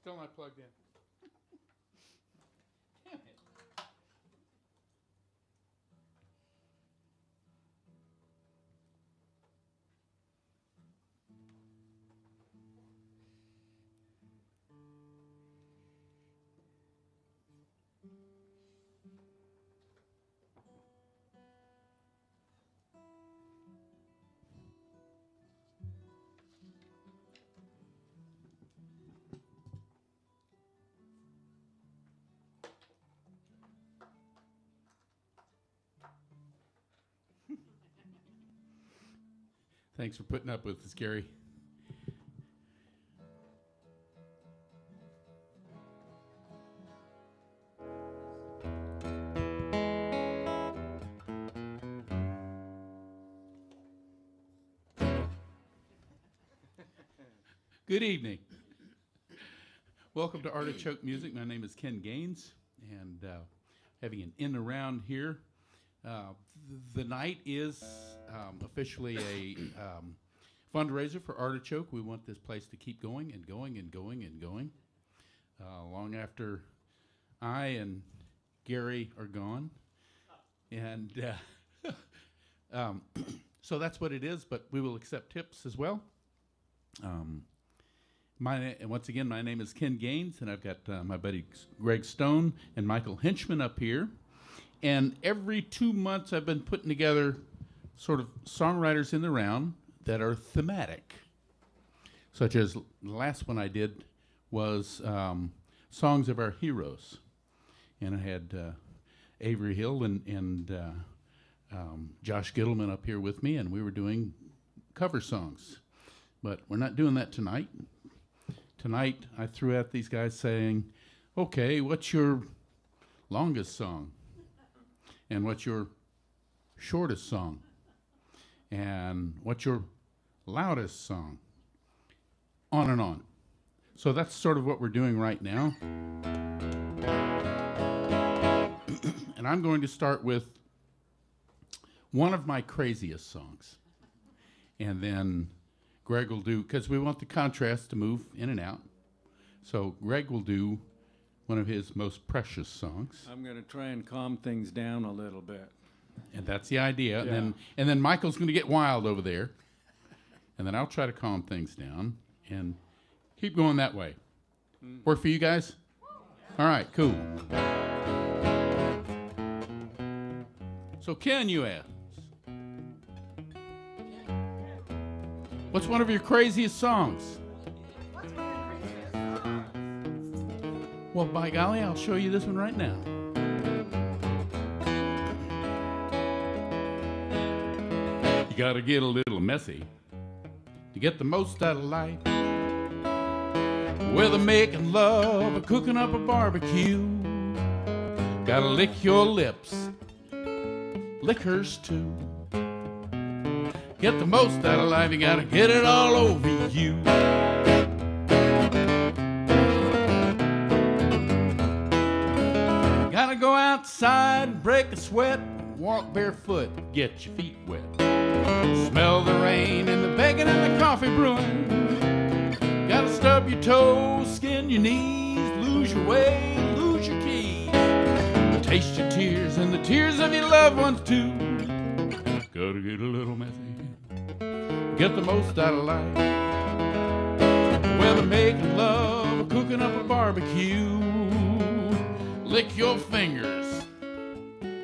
Still not plugged in. Damn it. Thanks for putting up with us, Gary. Good evening. Welcome to Artichoke Music. My name is Ken Gaines, and having an in around here. The night is officially a fundraiser for Artichoke. We want this place to keep going and going and going and going long after I and Gary are gone. And so that's what it is, but we will accept tips as well. Once again, my name is Ken Gaines, and I've got my buddy Greg Stone and Michael Henchman up here. And every 2 months, I've been putting together sort of songwriters in the round that are thematic, such as the last one I did was Songs of Our Heroes. And I had Avery Hill and Josh Gittleman up here with me, and we were doing cover songs. But we're not doing that tonight. Tonight, I threw at these guys saying, okay, what's your longest song? And what's your shortest song? And what's your loudest song? On and on. So that's sort of what we're doing right now. And I'm going to start with one of my craziest songs. And then Greg will do, because we want the contrast to move in and out. So Greg will do one of his most precious songs. I'm going to try and calm things down a little bit. And that's the idea. Yeah. And then Michael's going to get wild over there. And then I'll try to calm things down and keep going that way. Work for you guys? All right, cool. So Ken, you ask, what's one of your craziest songs? Well, by golly, I'll show you this one right now. You gotta get a little messy to get the most out of life. Whether making love or cooking up a barbecue, gotta lick your lips, lick hers too. Get the most out of life, you gotta get it all over you. Gotta go outside, break a sweat, walk barefoot, get your feet wet. Smell the rain and the bacon and the coffee brewing. Gotta stub your toes, skin your knees, lose your way, lose your keys. Taste your tears and the tears of your loved ones too. Gotta get a little messy, get the most out of life. Whether making love or cooking up a barbecue, lick your fingers,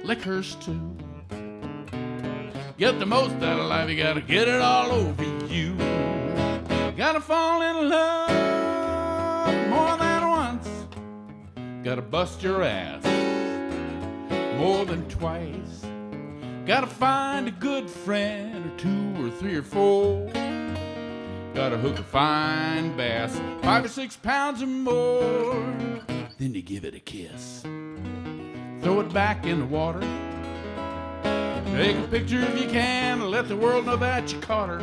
lick hers too. Get the most out of life, you gotta get it all over you. Gotta fall in love more than once. Gotta bust your ass more than twice. Gotta find a good friend or two or three or four. Gotta hook a fine bass, 5 or 6 pounds or more. Then you give it a kiss. Throw it back in the water. Take a picture if you can to let the world know that you caught her.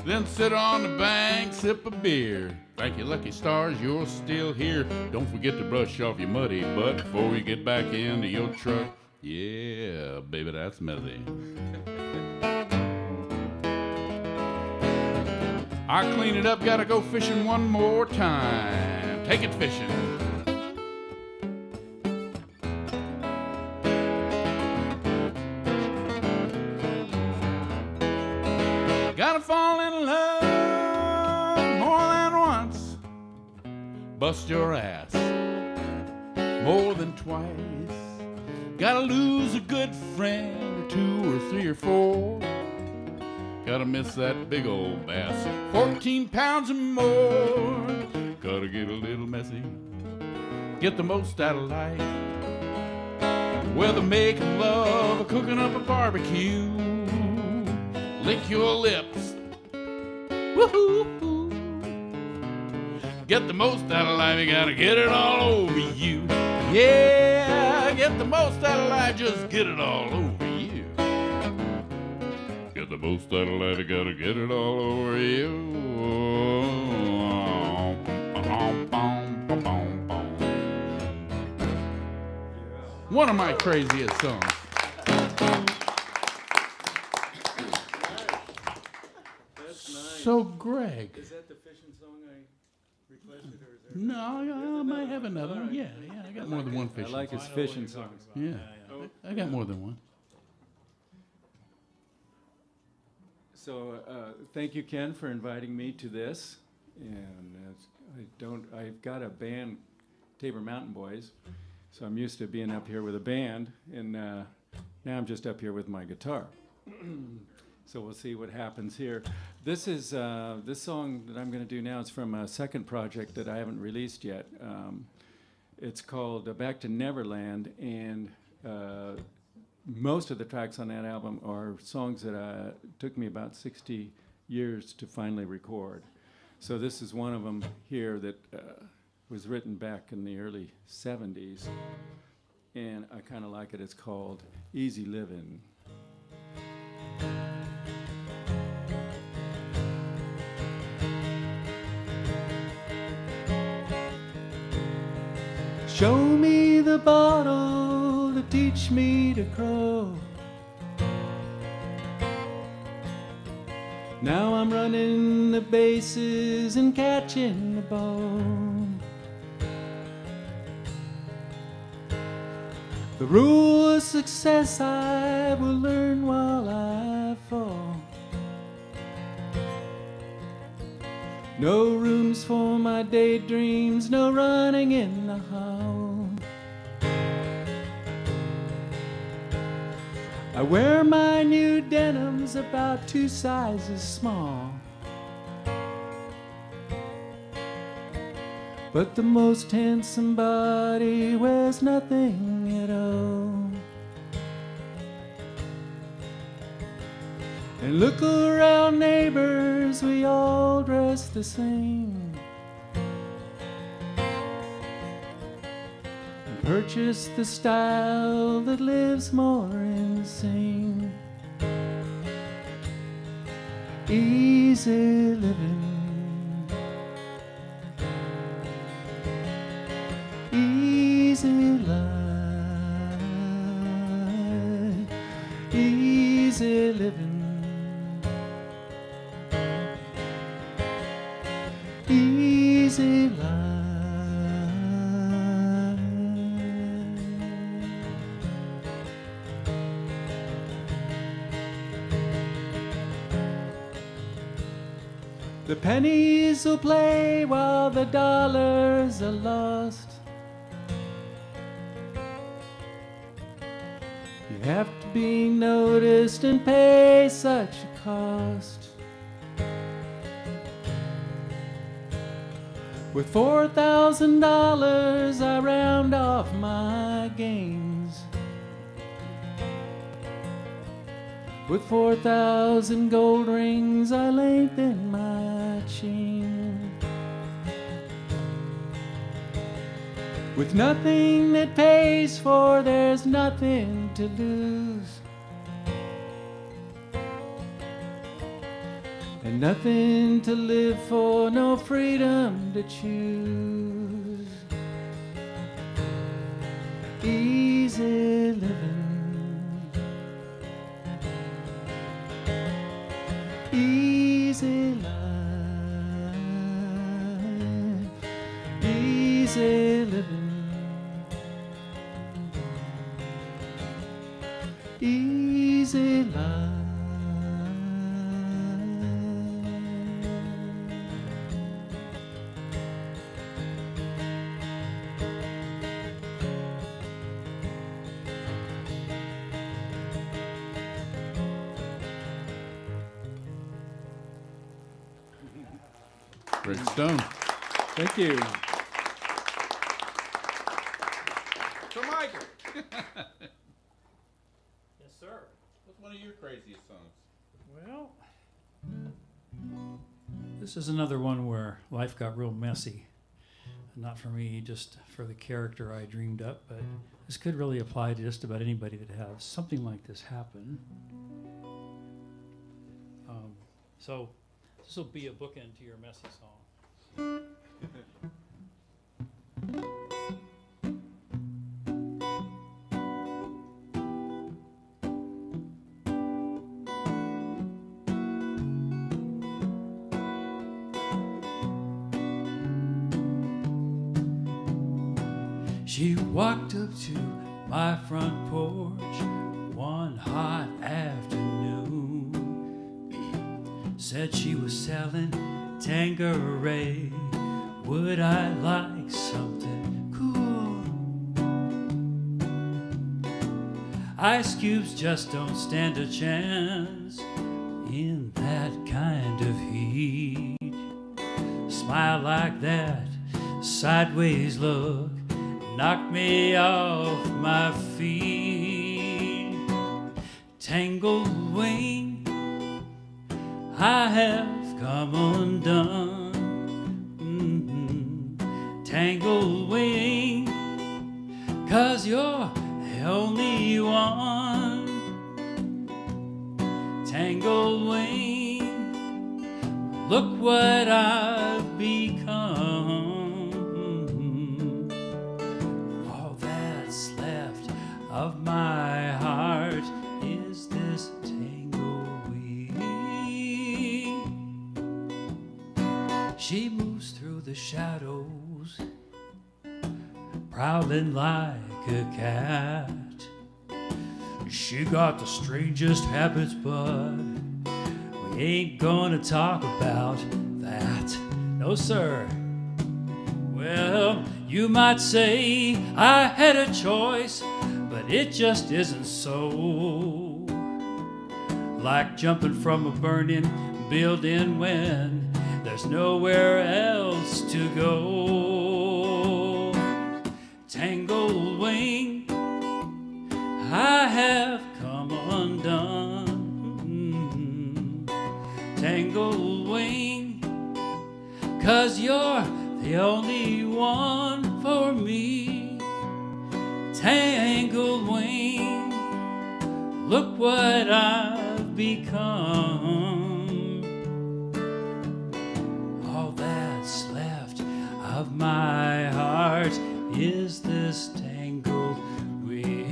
Then sit on the bank, sip a beer. Thank your lucky stars you're still here. Don't forget to brush off your muddy butt before you get back into your truck. Yeah, baby, that's messy. I clean it up, gotta go fishing one more time. Take it fishing. Gotta fall in love more than once. Bust your ass more than twice. Gotta lose a good friend or two or three or four. Gotta miss that big old bass, 14 pounds or more. Gotta get a little messy, get the most out of life. Whether making love or cooking up a barbecue, lick your lips, woohoo. Get the most out of life, you gotta get it all over you. Yeah, get the most out of life, just get it all over you. Get the most out of life, you gotta get it all over you. One of my craziest songs. That's nice. So, Greg. Is that the fishing song I requested, or is there? No, I might have another one. Yeah, I got more than one I fishing like song. his fishing songs. Yeah, I got more than one. So, thank you, Ken, for inviting me to this. And I've got a band, Tabor Mountain Boys, so I'm used to being up here with a band, and now I'm just up here with my guitar. So we'll see what happens here. This is this song that I'm going to do now is from a second project that I haven't released yet. It's called Back to Neverland, and most of the tracks on that album are songs that took me about 60 years to finally record. So this is one of them here that was written back in the early 70s, and I kind of like it. It's called Easy Living. Show me the bottle to teach me to crow. Now I'm running the bases and catching the ball. The rule of success I will learn while I fall. No rooms for my daydreams, no running in the hall. I wear my new denims about 2 sizes small. But the most handsome body wears nothing at all. And look around, neighbors, we all dress the same. And purchase the style that lives more insane. Easy living. Easy life. Easy living. Easy life. The pennies will play while the dollars are lost. You have to be noticed and pay such a cost. With $4,000 I round off my gains. With 4,000 gold rings I lengthen my chain. With nothing that pays for, there's nothing to lose. And nothing to live for, no freedom to choose. Easy living. Easy life. easy living, easy life. Greg Stone. Thank you. So, Michael, Yes, sir. what's one of your craziest songs? Well, this is another one where life got real messy. Not for me, just for the character I dreamed up, but this could really apply to just about anybody that has something like this happen. So this will be a bookend to your messy song. She walked up to my front porch one hot afternoon. Said she was selling Tanqueray. Would I like something cool? Ice cubes just don't stand a chance in that kind of heat. Smile like that, sideways look, knock me off my feet. Tangled wing, I have come undone. Tangled wing, 'cause you're the only one. Tangled wing, look what I've become. All that's left of my heart is this tangled wing. She moves through the shadows, prowling like a cat. She got the strangest habits, but we ain't gonna talk about that. No, sir. Well, you might say I had a choice, but it just isn't so. Like jumping from a burning building when there's nowhere else to go. Tangled wing, I have come undone. Tangled wing, 'cause you're the only one for me. Tangled wing, look what I've become. All that's left of my heart is this tangled wing.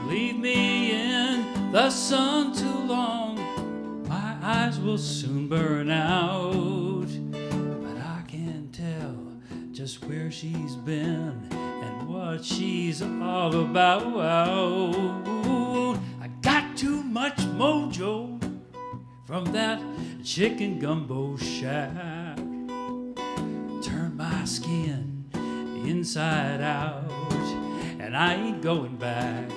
Leave me in the sun too long, my eyes will soon burn out. But I can tell just where she's been and what she's all about. I got too much mojo from that chicken gumbo shack. Turn my skin inside out, and I ain't going back.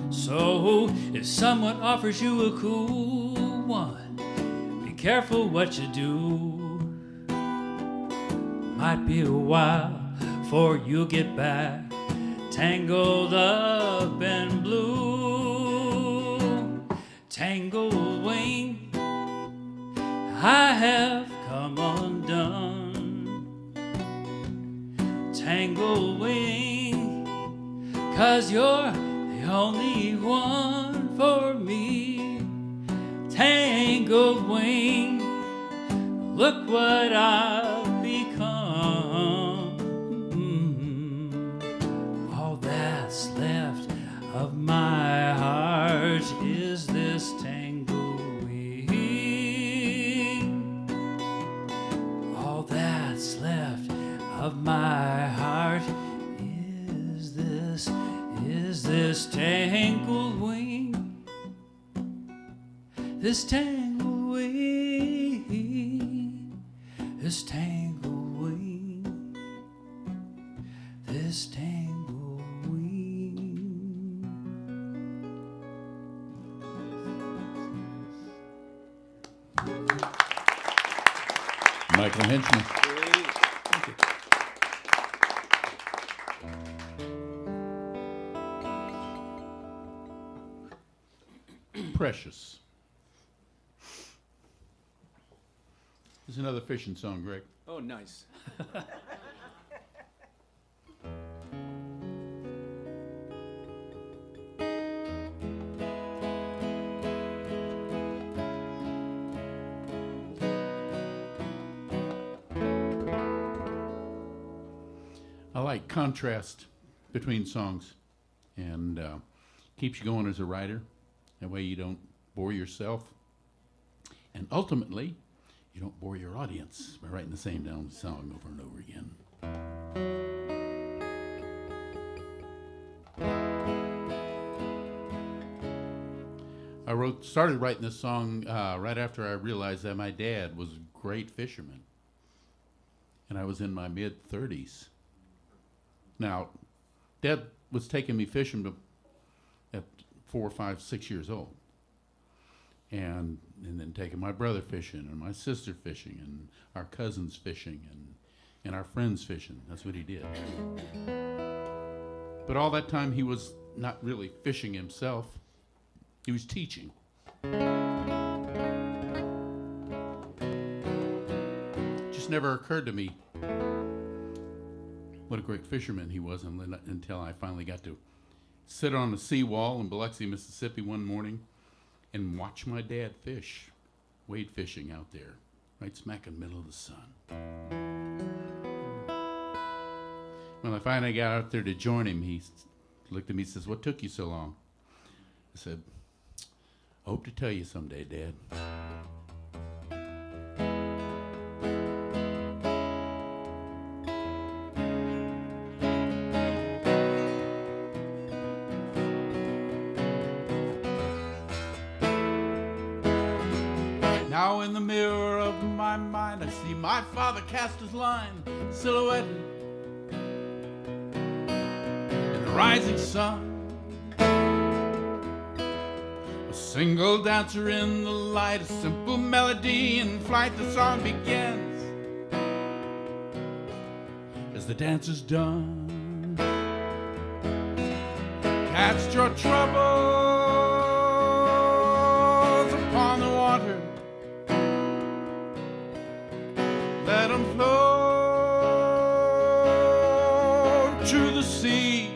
So if someone offers you a cool one, be careful what you do. Might be a while before you'll get back tangled up and blue. Tangled wing, I have come undone. Tangled wing, 'cause you're the only one for me. Tangled wing, look what I've become. All that's left of my heart is this tangled wing. this tangled weed, this tangled weed, this tangled weed. Michael Henchman. Precious. There's another fishing song, Greg. Oh, nice. I like contrast between songs, and keeps you going as a writer. That way you don't bore yourself, and ultimately you don't bore your audience by writing the same damn song over and over again. I started writing this song right after I realized that my dad was a great fisherman, and I was in my mid-30s. Now, Dad was taking me fishing at 4, 5, 6 years old, and then taking my brother fishing and my sister fishing and our cousins fishing and our friends fishing. That's what he did. But all that time he was not really fishing himself. He was teaching. Just never occurred to me what a great fisherman he was until I finally got to sit on a seawall in Biloxi, Mississippi one morning and watch my dad fish, wade fishing out there, right smack in the middle of the sun. When I finally got out there to join him, he looked at me and says, "What took you so long?" I said, "I hope to tell you someday, Dad." Now in the mirror of my mind I see my father cast his line, silhouetted in the rising sun. A single dancer in the light, a simple melody in flight. The song begins as the dance is done. Cast your troubles upon the water, let them flow to the sea.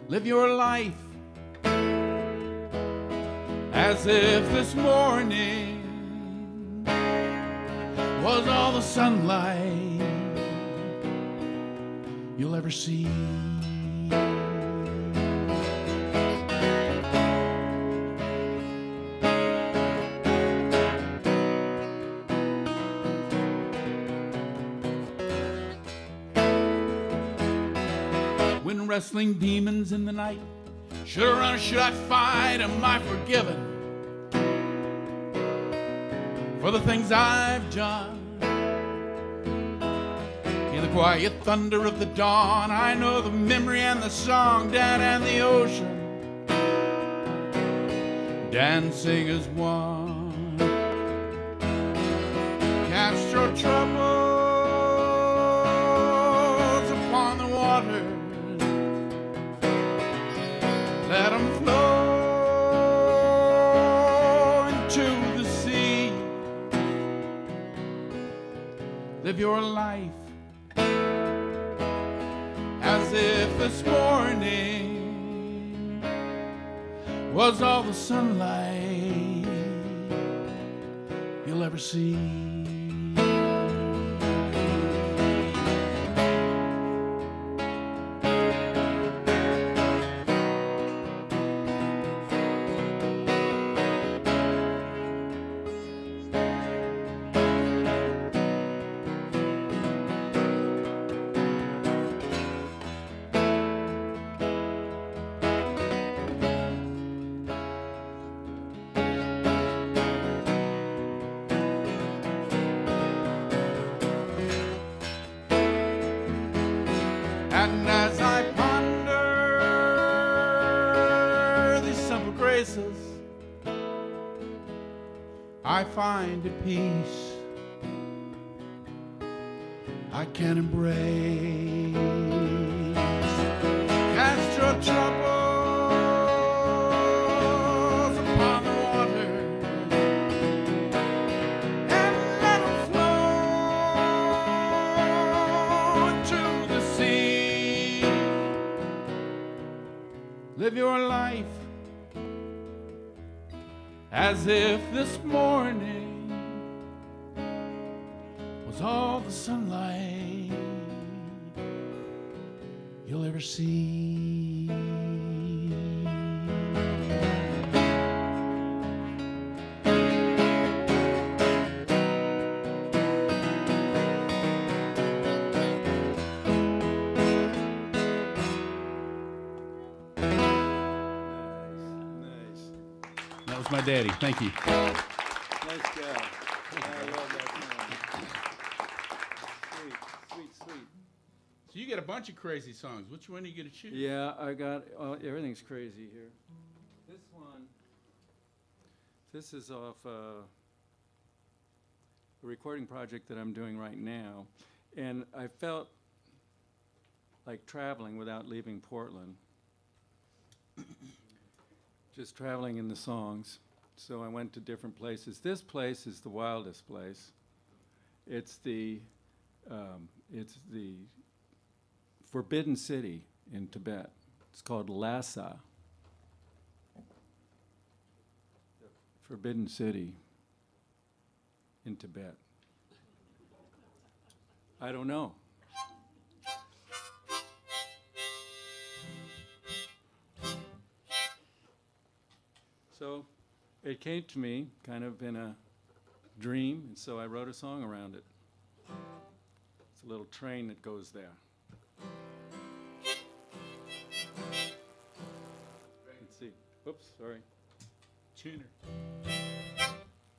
Live your life as if this morning was all the sunlight you'll ever see. When wrestling demons in the night, should I run or should I fight? Am I forgiven for the things I've done? In the quiet thunder of the dawn, I know the memory and the song, Dad and the ocean dancing as one. Cast your troubles upon the water, let them flow into the sea. Live your life as if this morning was all the sunlight you'll ever see. I find a peace I can embrace. Cast your troubles upon the water and let them flow into the sea. Live your life as if this morning was all the sunlight you'll ever see. Nice. That was my daddy. Thank you. Nice job. I love that song. Sweet. So you got a bunch of crazy songs. Which one are you going to choose? Yeah, I got, everything's crazy here. This is off a recording project that I'm doing right now. And I felt like traveling without leaving Portland. Just traveling in the songs. So I went to different places. This place is the wildest place. It's the Forbidden City in Tibet. It's called Lhasa. Forbidden City in Tibet. I don't know. So it came to me kind of in a dream, and so I wrote a song around it. It's a little train that goes there. Let's see. Oops, sorry. Tuner.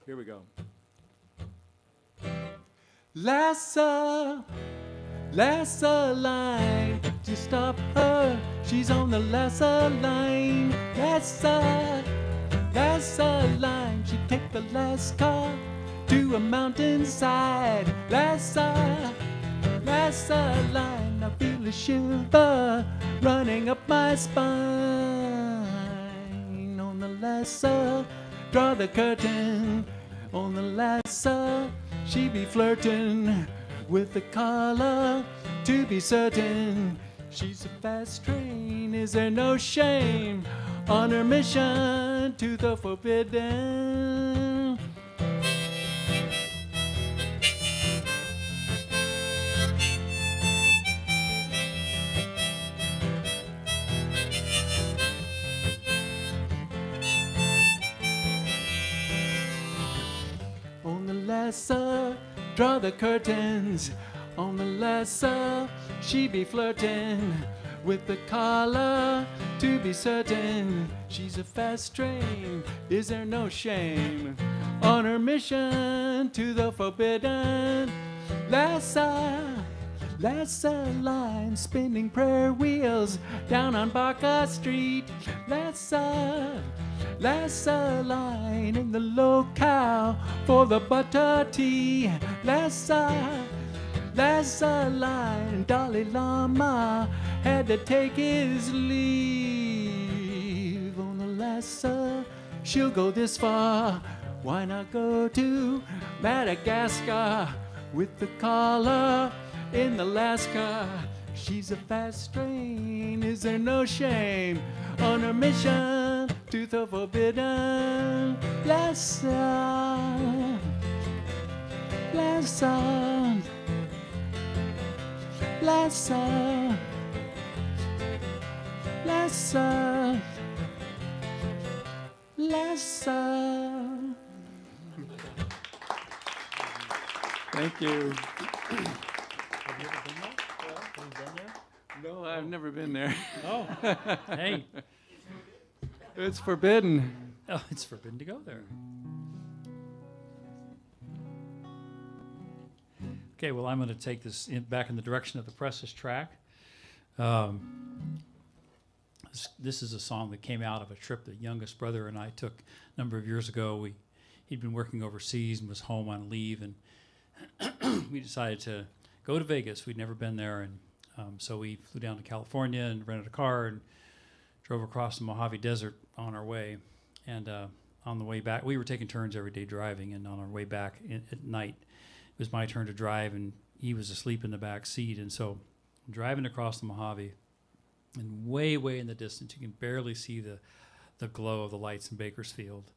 Here we go. Lhasa, Lhasa line, to stop her, she's on the Lhasa line. Lhasa, Lhasa line, she take the last car to a mountainside. Lhasa, Lhasa line, I feel a shiver running up my spine. On the Lhasa, draw the curtain. On the Lhasa, she be flirting with the collar. To be certain, she's a fast train. Is there no shame on her mission to the forbidden? On the Lhasa, draw the curtains. On the Lhasa, she be flirting with the collar. To be certain, she's a fast train. Is there no shame on her mission to the forbidden? Lhasa, Lhasa line, spinning prayer wheels down on Barker Street. Lhasa, Lhasa line in the locale for the butter tea. Lhasa, Lhasa line, Dalai Lama had to take his leave. On the Lhasa, she'll go this far. Why not go to Madagascar with the collar in Alaska? She's a fast train. Is there no shame on her mission to the forbidden? Lhasa, Lhasa, Lhasa, Lhasa, Lhasa. Thank you. Have you ever been there? Have you been there? No, I've never been there. Oh, hey. It's forbidden. Oh, it's forbidden to go there. Okay, well, I'm going to take this back in the direction of the Presses track. This is a song that came out of a trip that youngest brother and I took a number of years ago. he'd been working overseas and was home on leave, and we decided to go to Vegas. We'd never been there, and so we flew down to California and rented a car and drove across the Mojave Desert on our way. And on the way back, we were taking turns every day driving, and on our way back at night, it was my turn to drive, and he was asleep in the back seat. And so I'm driving across the Mojave, and way, way in the distance, you can barely see the glow of the lights in Bakersfield.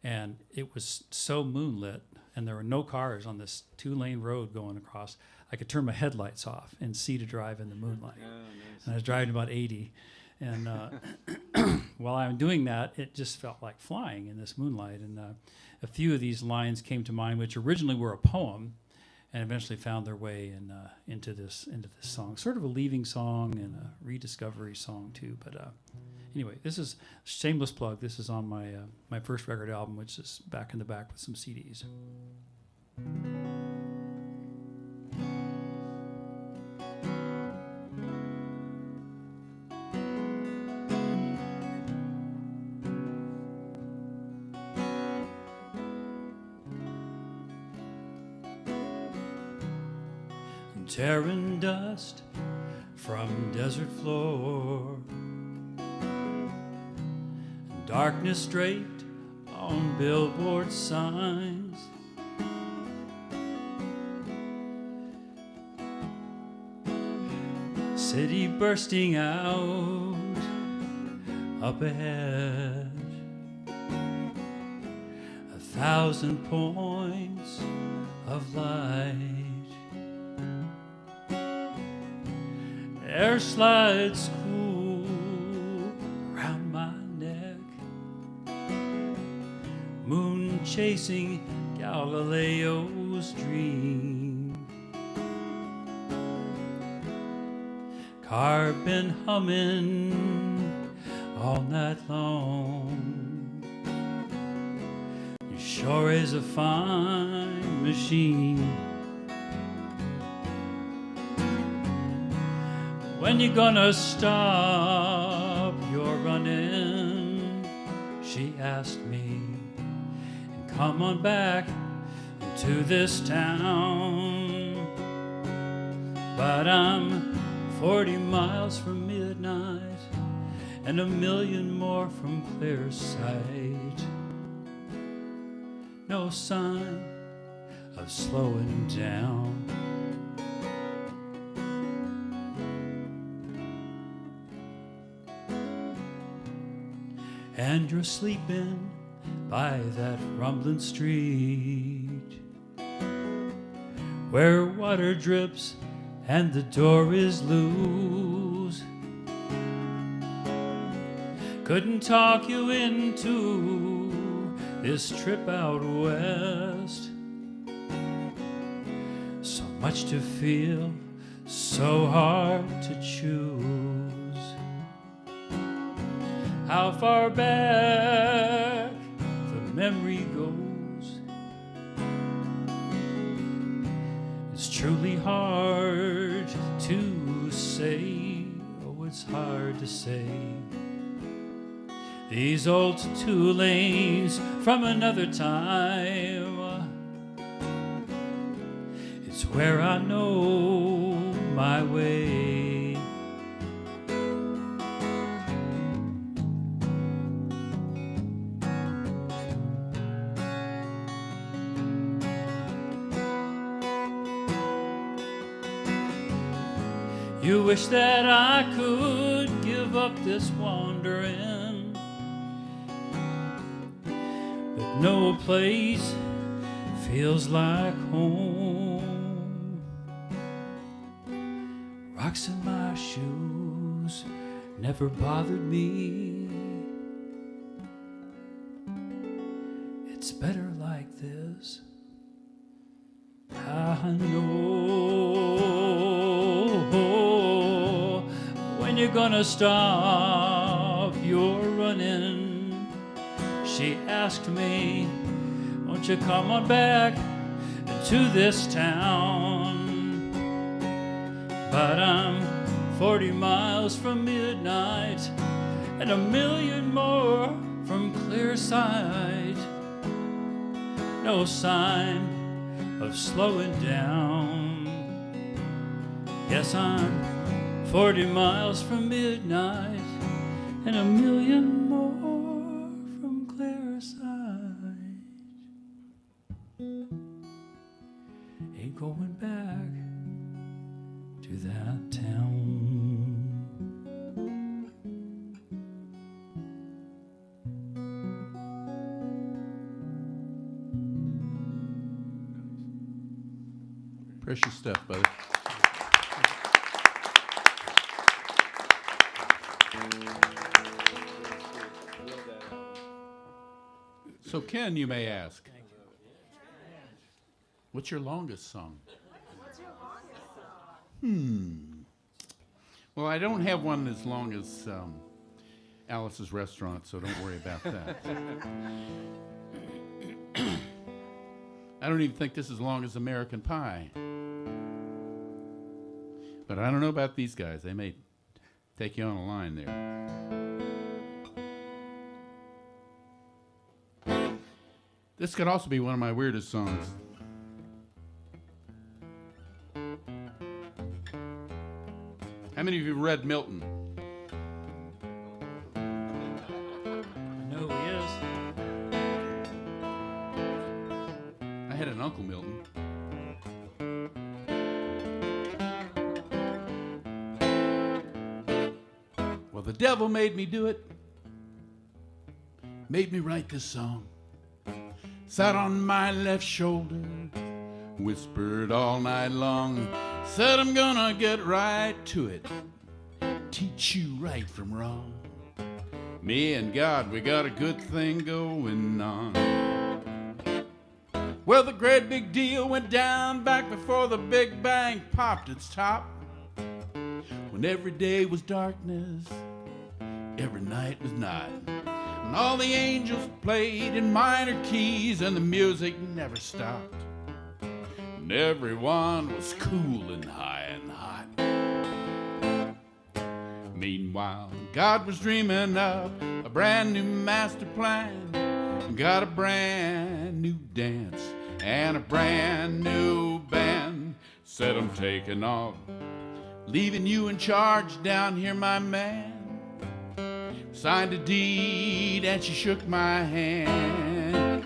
And it was so moonlit, and there were no cars on this 2-lane road going across. I could turn my headlights off and see to drive in the moonlight. Oh, nice. And I was driving about 80. And while I'm doing that, it just felt like flying in this moonlight. And a few of these lines came to mind, which originally were a poem, and eventually found their way into this song. Sort of a leaving song and a rediscovery song too. But anyway, this is shameless plug. This is on my my first record album, which is back in the back with some CDs. Tearing dust from desert floor, darkness draped on billboard signs, city bursting out up ahead, 1,000 points of light. Air slides cool around my neck, moon chasing Galileo's dream. Car been humming all night long. You sure is a fine machine. When you gonna stop your running? She asked me, and come on back to this town. But I'm 40 miles from midnight and 1,000,000 more from clear sight. No sign of slowing down. And you're sleeping by that rumbling street, where water drips and the door is loose. Couldn't talk you into this trip out west. So much to feel, so hard to choose. How far back the memory goes, it's truly hard to say. Oh, it's hard to say. These old 2 lanes from another time, it's where I know my way. You wish that I could give up this wandering, but no place feels like home. Rocks in my shoes never bothered me. It's better like this, I know. When you're gonna stop your running? She asked me, won't you come on back to this town? But I'm 40 miles from midnight and 1,000,000 more from clear sight. no sign of slowing down. Yes, I'm 40 miles from midnight and a million more from Clareside. Ain't going back to that town. Precious stuff, brother. So, Ken, you may ask, what's your longest song? Well, I don't have one as long as Alice's Restaurant, so don't worry about that. I don't even think this is as long as American Pie. But I don't know about these guys. They may take you on a line there. This could also be one of my weirdest songs. How many of you read Milton? I know who he is. I had an Uncle Milton. Well, the devil made me do it. Made me write this song. Sat on my left shoulder, whispered all night long. Said I'm gonna get right to it, teach you right from wrong. Me and God, we got a good thing going on. Well, the great big deal went down back before the Big Bang popped its top. When every day was darkness, every night was night. And all the angels played in minor keys and the music never stopped. And everyone was cool and high and hot. Meanwhile, God was dreaming up a brand new master plan. Got a brand new dance and a brand new band. Said I'm taking off, leaving you in charge down here, my man. Signed a deed and she shook my hand.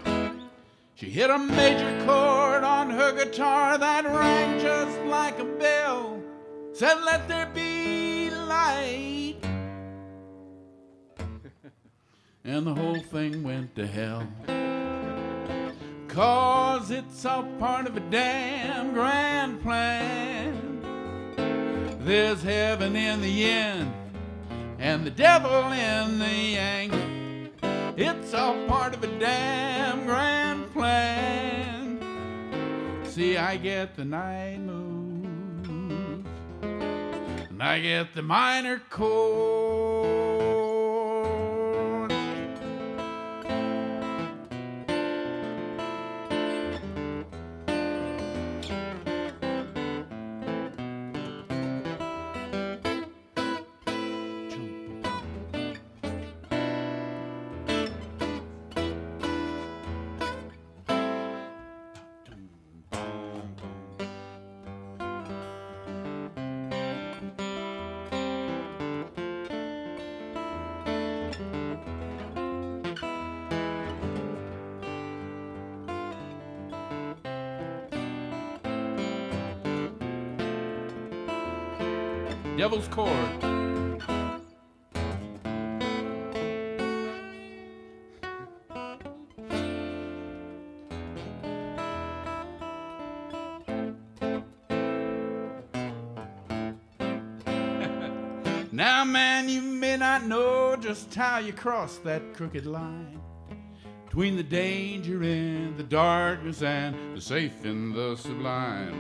She hit a major chord on her guitar that rang just like a bell. Said, let there be light. And the whole thing went to hell. 'Cause it's all part of a damn grand plan. There's heaven in the end and the devil in the yang. It's all part of a damn grand plan. See, I get the night moves and I get the minor chords. Devil's Chord. Now, man, you may not know just how you cross that crooked line between the danger and the darkness and the safe and the sublime.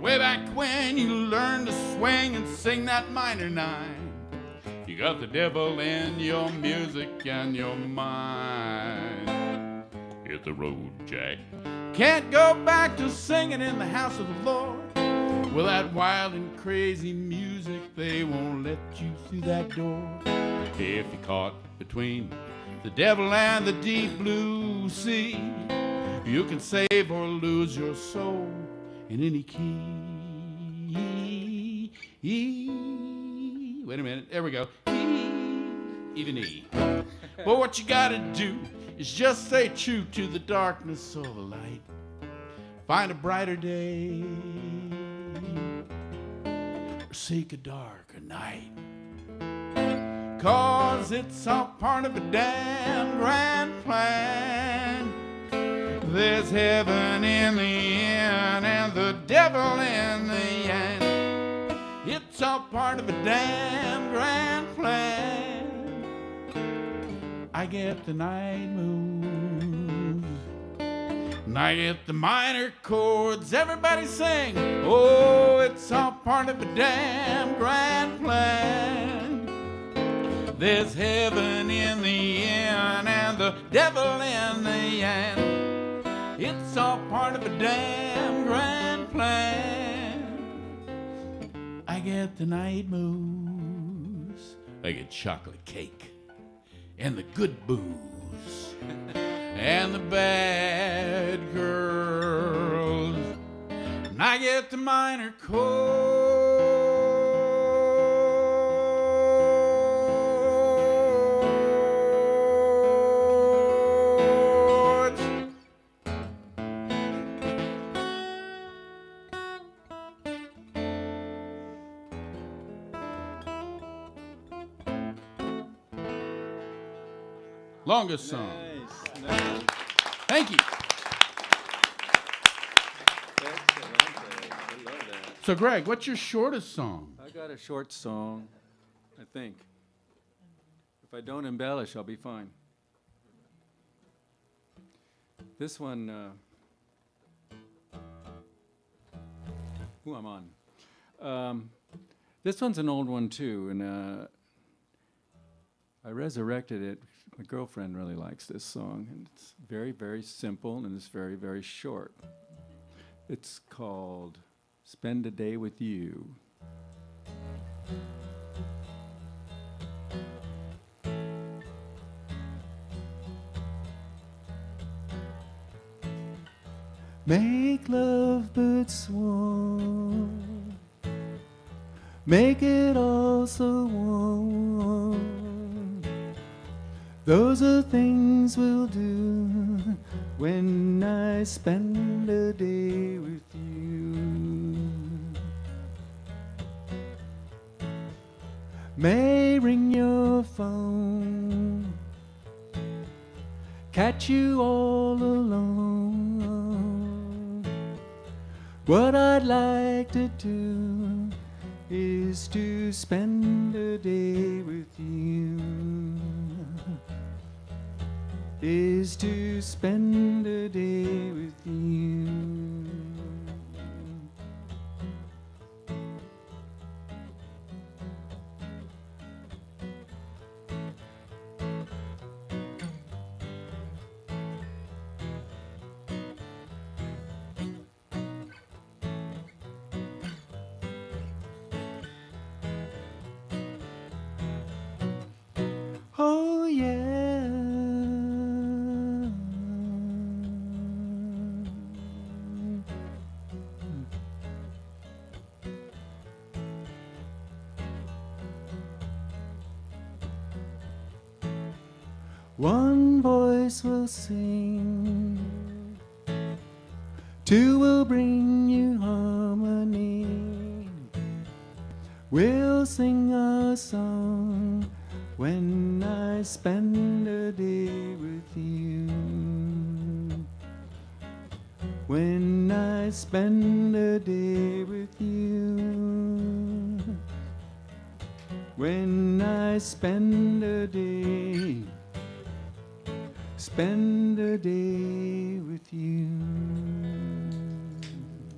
Way back when you learned to swing and sing that minor nine, you got the devil in your music and your mind. Hit the road, Jack. Can't go back to singing in the house of the Lord. With that wild and crazy music, they won't let you through that door. If you're caught between the devil and the deep blue sea, You can save or lose your soul in any key. Wait a minute. There we go. Even E. But what you gotta do is just stay true to the darkness or the light. Find a brighter day or seek a darker night. 'Cause it's all part of a damn grand plan. There's heaven in the end and the devil in the end. It's all part of a damn grand plan. I get the night moves, and I get the minor chords. Everybody sing, oh, it's all part of a damn grand plan. There's heaven in the end and the devil in the end. It's all part of a damn grand plan. I get the night moves, I get chocolate cake and the good booze and the bad girls, and I get the minor chords. Longest song. Nice. Thank you. Excellent. I love that. So, Greg, what's your shortest song? I got a short song, I think. If I don't embellish, I'll be fine. This one, who I'm on. This one's an old one too, and I resurrected it. My girlfriend really likes this song, and it's very, very simple, and it's very, very short. It's called Spend a Day with You. Make love but swarm, make it all so warm. Those are things we'll do when I spend a day with you. May ring your phone, catch you all alone. What I'd like to do is to spend a day with you. Is to spend a day with you. Oh yeah. One voice will sing, two will bring you harmony. We'll sing a song when I spend a day with you. When I spend a day with you. When I spend a day. Spend a day with you.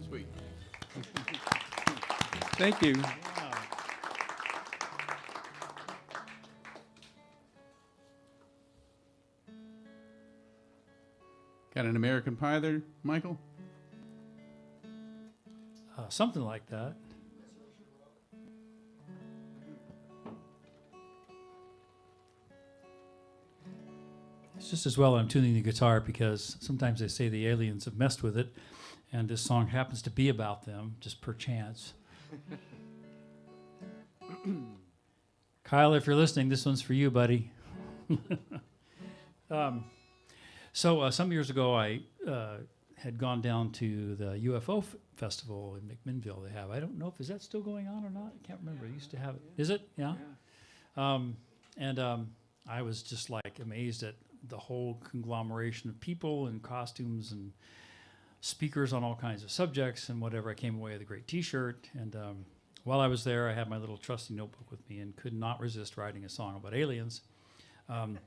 Sweet. Thank you. Got an American Pie there, Michael? Something like that. just as well I'm tuning the guitar because sometimes they say the aliens have messed with it, and this song happens to be about them, just per chance. Kyle, if you're listening, this one's for you, buddy. So some years ago, I had gone down to the UFO festival in McMinnville. They have. I don't know if is that still going on or not. I can't remember. I used to have it. Is it? Yeah. I was just like amazed at the whole conglomeration of people and costumes and speakers on all kinds of subjects and whatever. I came away with a great T-shirt, and while I was there, I had my little trusty notebook with me and could not resist writing a song about aliens. And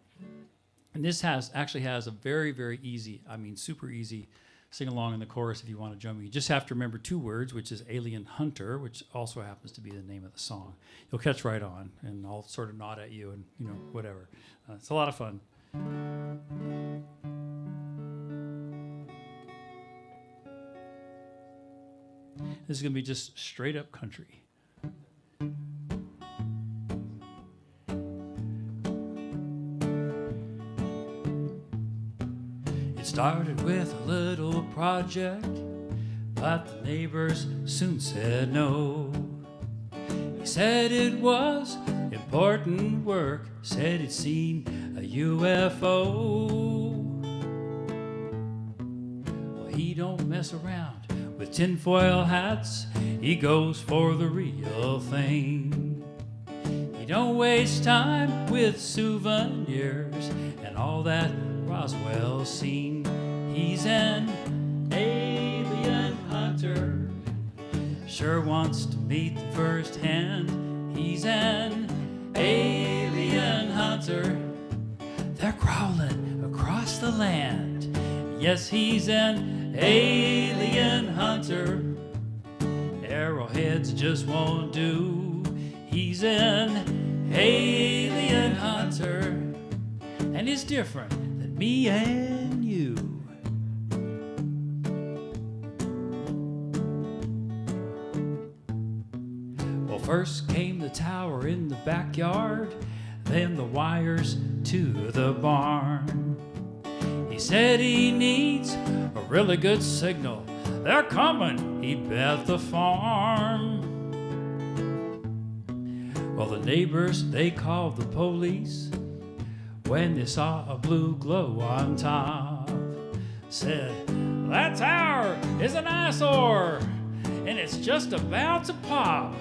this actually has a very, very easy, I mean super easy, sing along in the chorus if you want to join me. You just have to remember 2 words, which is Alien Hunter, which also happens to be the name of the song. You'll catch right on, and I'll sort of nod at you and, you know, whatever. It's a lot of fun. This is going to be just straight up country. It started with a little project, but the neighbors soon said no. He said it was important work, said he'd seen a UFO. Well, he don't mess around with tinfoil hats, he goes for the real thing. He don't waste time with souvenirs and all that Roswell's seen. He's an alien hunter, sure wants to meet them firsthand. He's an alien hunter, they're crawling across the land. Yes, he's an alien hunter, arrowheads just won't do. He's an alien hunter, and he's different than me and you. Well, first came the tower in the backyard, then the wires to the barn. He said he needs a really good signal. They're coming, he'd bet the farm. Well, the neighbors, they called the police when they saw a blue glow on top. Said, that tower is an eyesore, and it's just about to pop.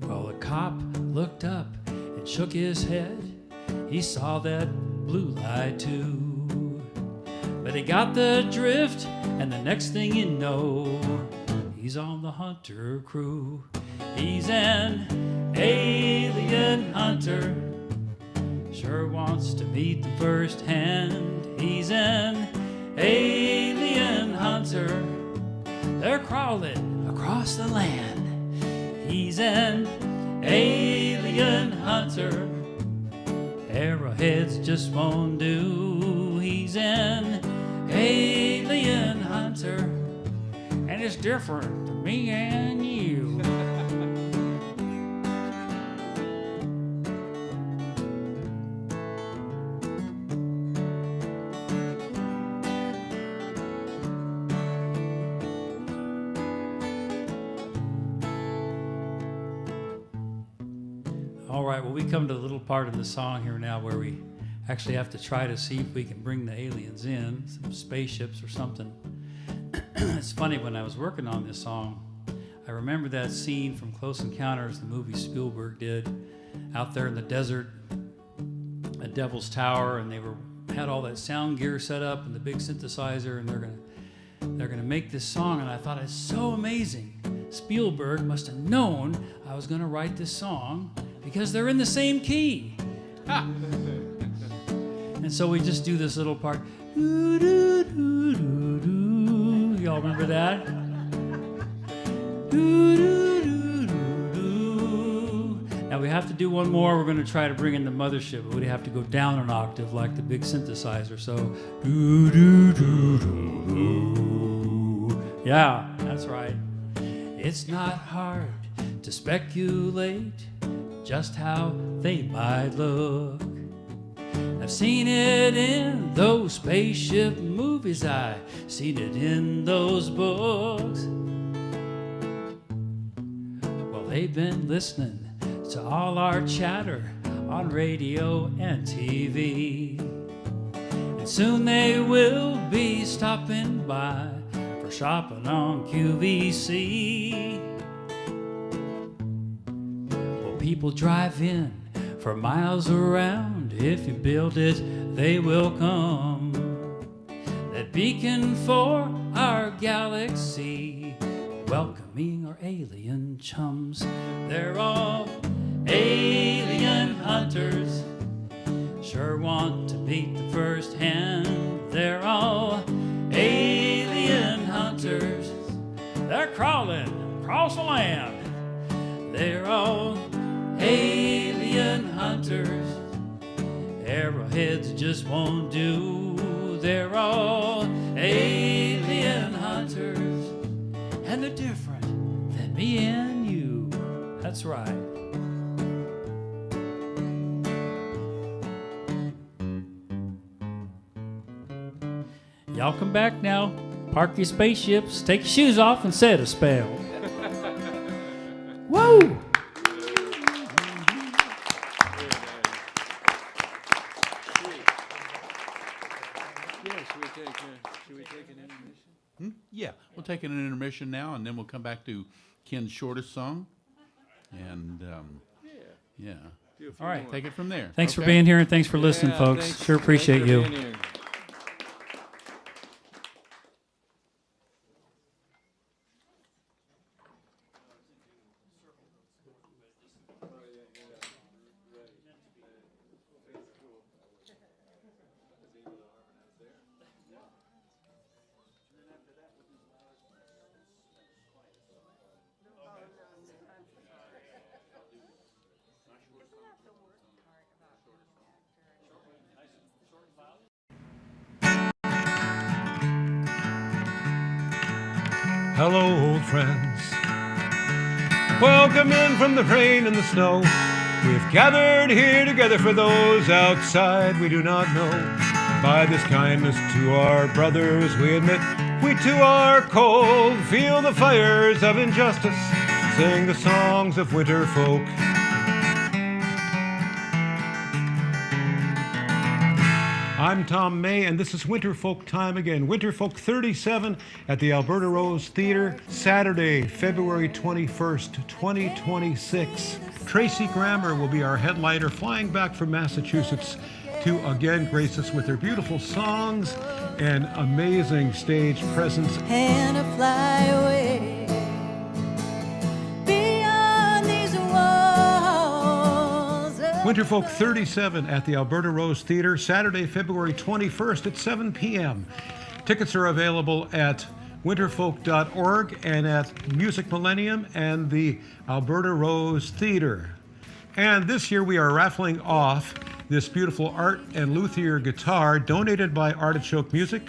Well, the cop looked up and shook his head. He saw that blue light too. But he got the drift, and the next thing you know, he's on the hunter crew. He's an alien hunter, sure wants to meet them firsthand. He's an alien hunter, they're crawling across the land. He's an alien hunter, arrowheads just won't do. He's an alien hunter, and it's different than me and you. All right, well, we come to the little part of the song here now where we actually have to try to see if we can bring the aliens in, some spaceships or something. It's funny, when I was working on this song, I remember that scene from Close Encounters, the movie Spielberg did, out there in the desert at Devil's Tower, and they had all that sound gear set up and the big synthesizer, and they're gonna make this song, and I thought it's so amazing. Spielberg must have known I was gonna write this song because they're in the same key. And so we just do this little part. Doo, doo, doo, doo, doo. Y'all remember that? Doo, doo, doo, doo, doo. Now we have to do one more. We're going to try to bring in the mothership, but we have to go down an octave like the big synthesizer. So, doo, doo, doo, doo, doo. Yeah, that's right. It's not hard to speculate just how they might look. I've seen it in those spaceship movies, I've seen it in those books. Well, they've been listening to all our chatter on radio and TV. And soon they will be stopping by for shopping on QVC. Well, people drive in for miles around. If you build it, they will come. That beacon for our galaxy, welcoming our alien chums. They're all alien hunters, sure want to beat the first hand. They're all alien hunters, they're crawling across the land. They're all alien hunters, arrowheads just won't do. They're all alien hunters, and they're different than me and you. That's right. Y'all come back now. Park your spaceships, take your shoes off, and set a spell. Woo! Should we take an intermission? Yeah, we'll take an intermission now, and then we'll come back to Ken's shortest song. And, yeah. All right. Take it from there. Thanks for Okay? being here, and thanks for listening, Yeah, folks. thanks- Sure appreciate thanks for you. being here. Hello, old friends. Welcome in from the rain and the snow. We've gathered here together for those outside we do not know. By this kindness to our brothers, we admit we too are cold. Feel the fires of injustice, sing the songs of winter folk. I'm Tom May, and this is Winterfolk time again. Winterfolk 37 at the Alberta Rose Theatre, Saturday, February 21st, 2026. Tracy Grammer will be our headliner, flying back from Massachusetts to again grace us with her beautiful songs and amazing stage presence. And I fly away beyond these walls. Winterfolk 37 at the Alberta Rose Theatre, Saturday, February 21st at 7 p.m. Tickets are available at winterfolk.org and at Music Millennium and the Alberta Rose Theatre. And this year we are raffling off this beautiful art and luthier guitar donated by Artichoke Music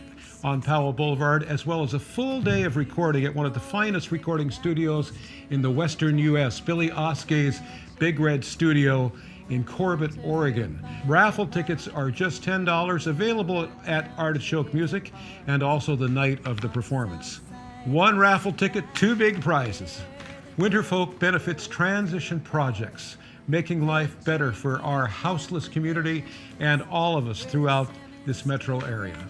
on Powell Boulevard, as well as a full day of recording at one of the finest recording studios in the western U.S., Billy Oskay's Big Red Studio in Corbett, Oregon. Raffle tickets are just $10, available at Artichoke Music and also the night of the performance. One raffle ticket, two big prizes. Winterfolk benefits transition projects, making life better for our houseless community and all of us throughout this metro area.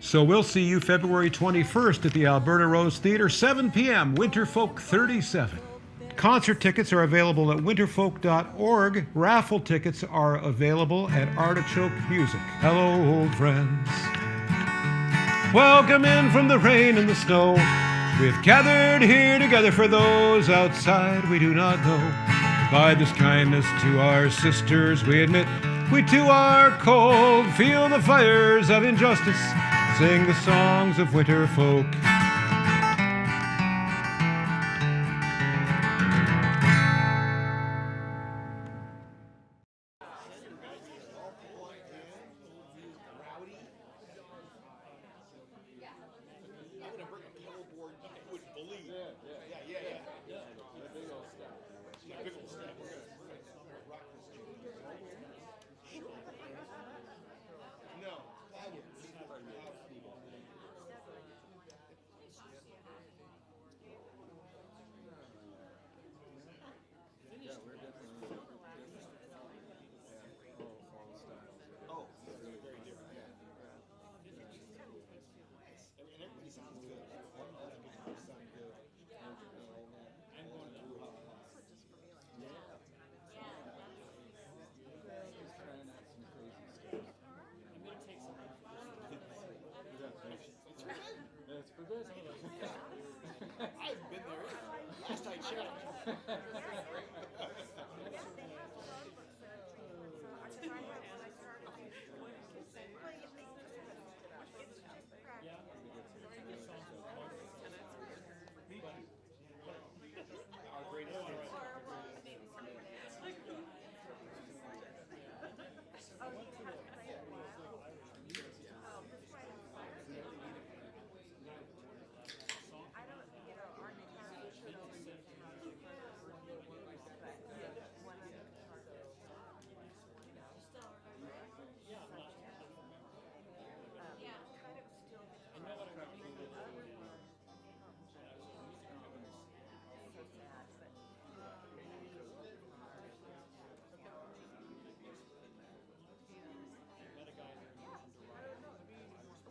So we'll see you February 21st at the Alberta Rose Theatre, 7 p.m., Winterfolk 37. Concert tickets are available at winterfolk.org. Raffle tickets are available at Artichoke Music. Hello, old friends. Welcome in from the rain and the snow. We've gathered here together for those outside we do not know. By this kindness to our sisters, we admit we too are cold. Feel the fires of injustice, sing the songs of winter folk.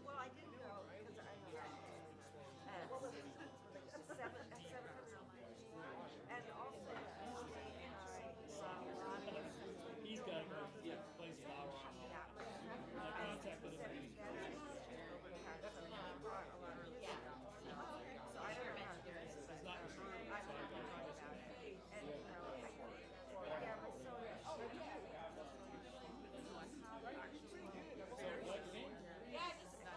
Well, I didn't know because and also He's got to go play soccer. I contacted him. So I don't know how to do this. It's not I don't know about it. And yeah, but so what game? yeah, just no.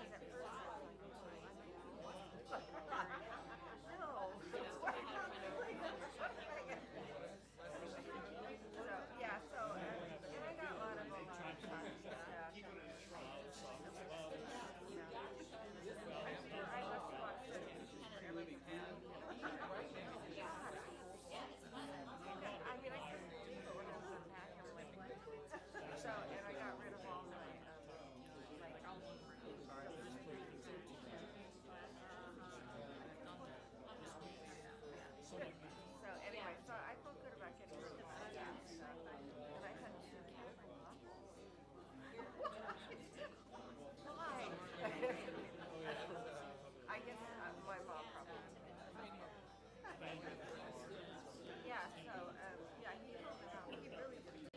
So yeah, so and I got a lot of stuff. I must watch everything. I mean, I couldn't do it when I was unpacking. So, and I got rid of all my so anyway, so I felt good about getting rid of that stuff. And I had two cats. Why? I guess my mom probably. Yeah, so, yeah, he helped me out. He really did do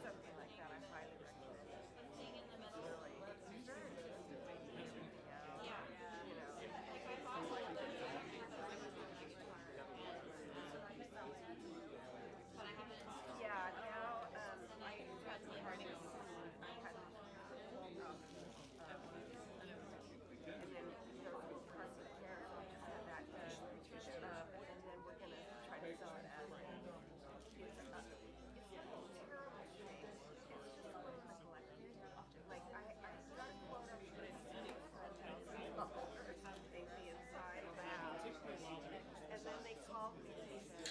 something like that. I highly recommend it. It's really, it's very interesting way to make everything out. Yeah. You know. Yeah, now, I had some parties. I had and then there was parts of hair that and then we're gonna try to sell it as it's a terrible thing. It's just a little neglected. Like I got a quote of the inside of the house, and then they called me and they said,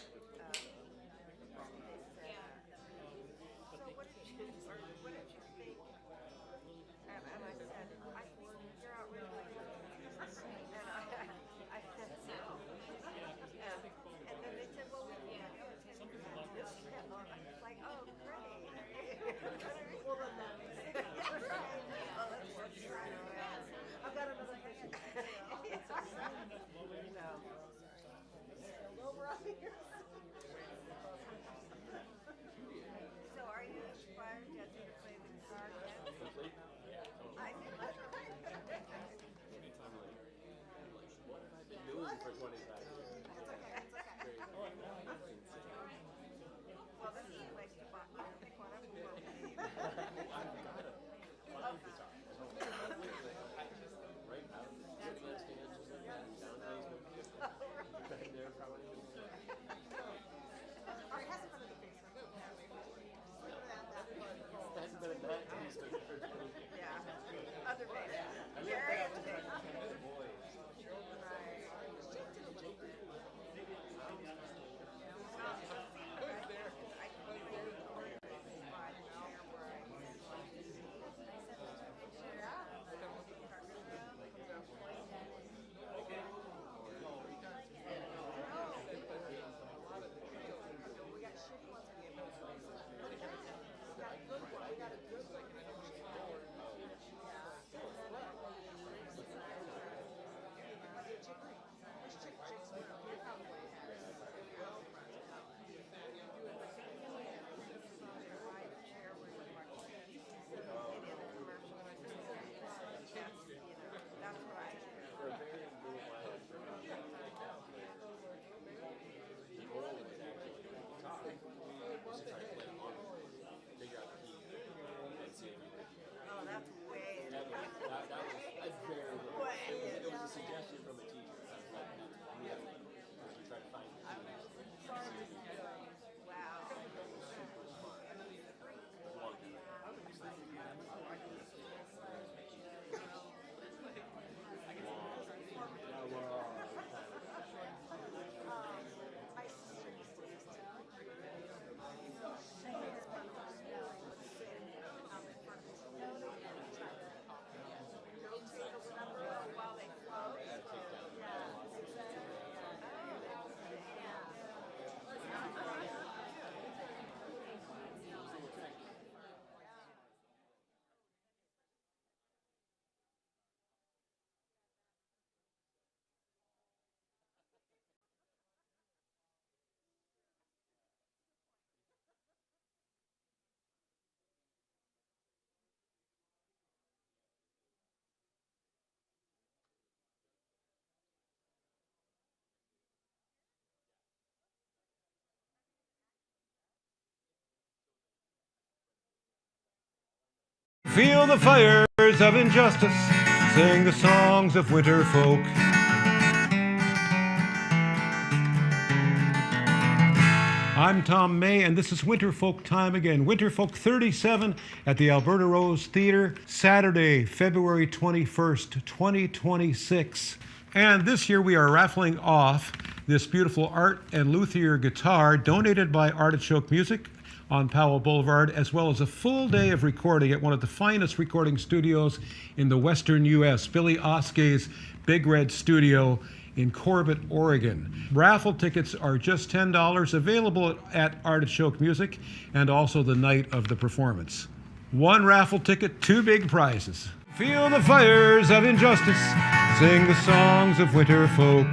so what did you think? And I said, you're out really good. And I said, no. And then they said, well, we can't do it. It's like, oh, great. Well, then that makes sense. Yeah, right. Oh, that's right. I've got another thing. No. Over on here. So are you inspired yet to play the guitar again? I think that's right. What have I been doing for 25 years? It's okay, it's okay. Well, this is a place to buy. Pick one up and we'll leave. I've got a fun guitar. Right out of the left hand, just like that, down the basement. Been there probably. Or it hasn't been in the basement. Hasn't been in that basement for 20 years. Yeah. Other basement. I lived Gary there is with the boys. right. Feel the fires of injustice, sing the songs of winter folk. I'm Tom May, and this is Winterfolk time again. Winterfolk 37 at the Alberta Rose Theatre, Saturday, February 21st, 2026. And this year we are raffling off this beautiful art and luthier guitar donated by Artichoke Music on Powell Boulevard, as well as a full day of recording at one of the finest recording studios in the western U.S., Billy Oskay's Big Red Studio in Corbett, Oregon. Raffle tickets are just $10, available at Artichoke Music and also the night of the performance. One raffle ticket, two big prizes. Feel the fires of injustice, sing the songs of winter folk.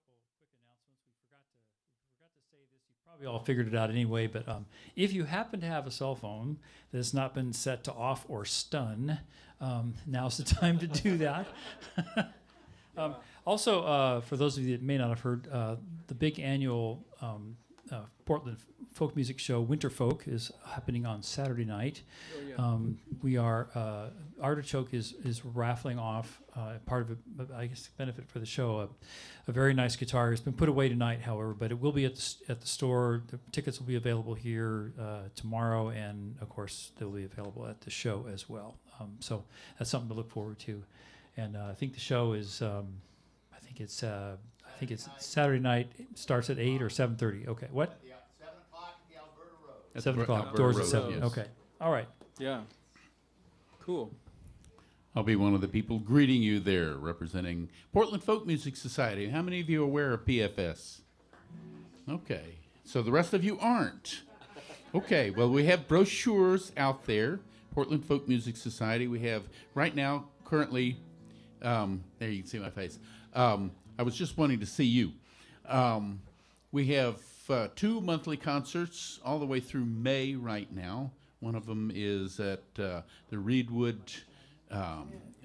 couple quick announcements. We forgot to say this. You probably all figured it out anyway, but if you happen to have a cell phone that has not been set to off or stun, now's the time to do that. Also, for those of you that may not have heard, the big annual Portland folk music show, Winter Folk, is happening on Saturday night. We are Artichoke is raffling off part of it, I guess, benefit for the show. A very nice guitar. It's been put away tonight, however, but it will be at the store. The tickets will be available here tomorrow, and of course they'll be available at the show as well. So that's something to look forward to. And I think the show is, I think it's Saturday night. It starts at 8 or 7:30. Okay, what? 7 o'clock at the Alberta Road. At 7 the o'clock. Alberta Doors Road, at 7. yes. Okay. All right. Yeah. Cool. I'll be one of the people greeting you there, representing Portland Folk Music Society. How many of you are aware of PFS? Okay, so the rest of you aren't. Okay, well, we have brochures out there, Portland Folk Music Society. We have, right now, currently, there you can see my face. I was just wanting to see you. We have 2 monthly concerts all the way through May right now. One of them is at the Reedwood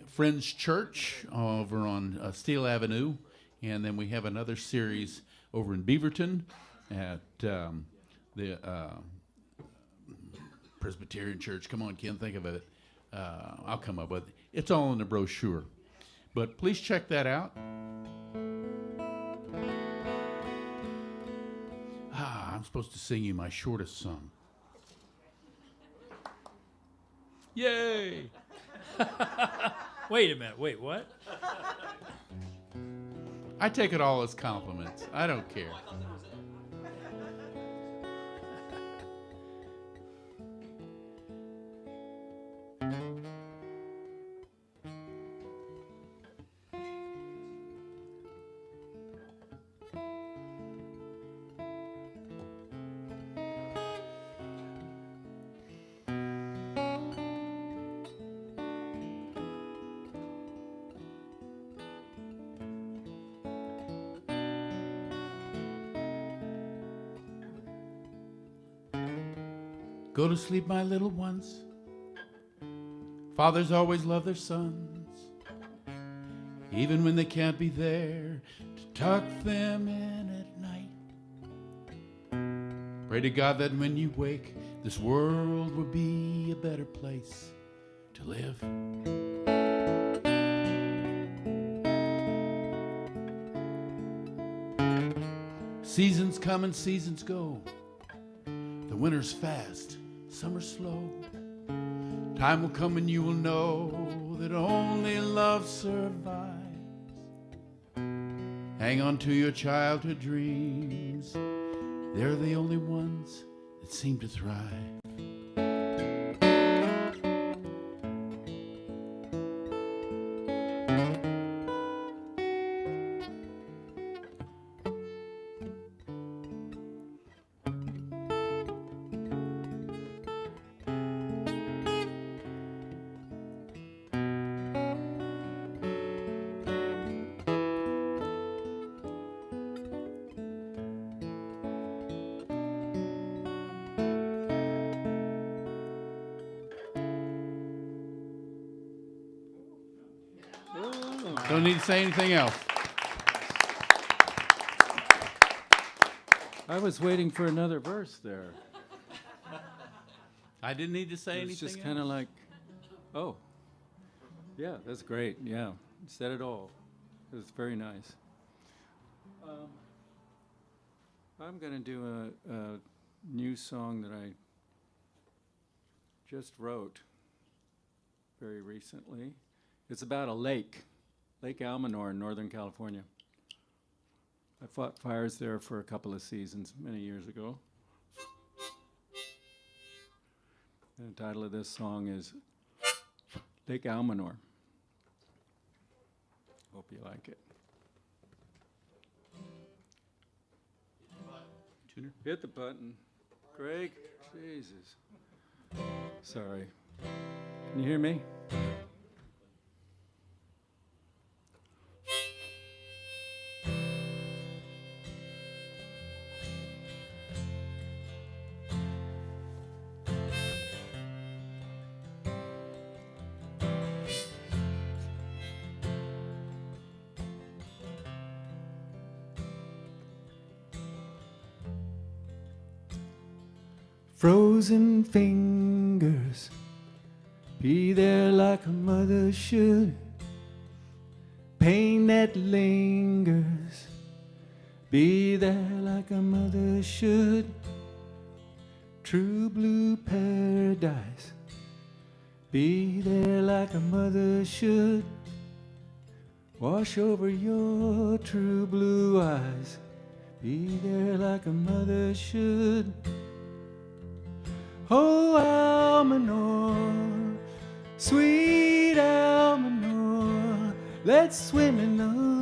Friends Church over on Steele Avenue. And then we have another series over in Beaverton at the Presbyterian Church. Come on, Ken, think of it. I'll come up with it. It's all in the brochure. But please check that out. I'm supposed to sing you my shortest song. Yay! Wait a minute. Wait, what? I take it all as compliments. I don't care. Go to sleep, my little ones. Fathers always love their sons, even when they can't be there to tuck them in at night. Pray to God that when you wake, this world will be a better place to live. Seasons come and seasons go. The winter's fast, summer's slow. Time will come and you will know that only love survives. Hang on to your childhood dreams. They're the only ones that seem to thrive. Don't need to say anything else. I was waiting for another verse there. I didn't need to say It was anything just else. kind of like, oh, yeah, that's great. Yeah, said it all. It was very nice. I'm going to do a new song that I just wrote very recently. It's about a lake, Lake Almanor in Northern California. I fought fires there for a couple of seasons many years ago. And the title of this song is Lake Almanor. Hope you like it. Tuner. Hit the button. Greg, Jesus. Sorry. Can you hear me? frozen fingers. Be there like a mother should. Pain that lingers. Be there like a mother should. True blue paradise. Be there like a mother should. Wash over your true blue eyes. Be there like a mother should. Oh, Almanor, sweet Almanor, let's swim in the lake.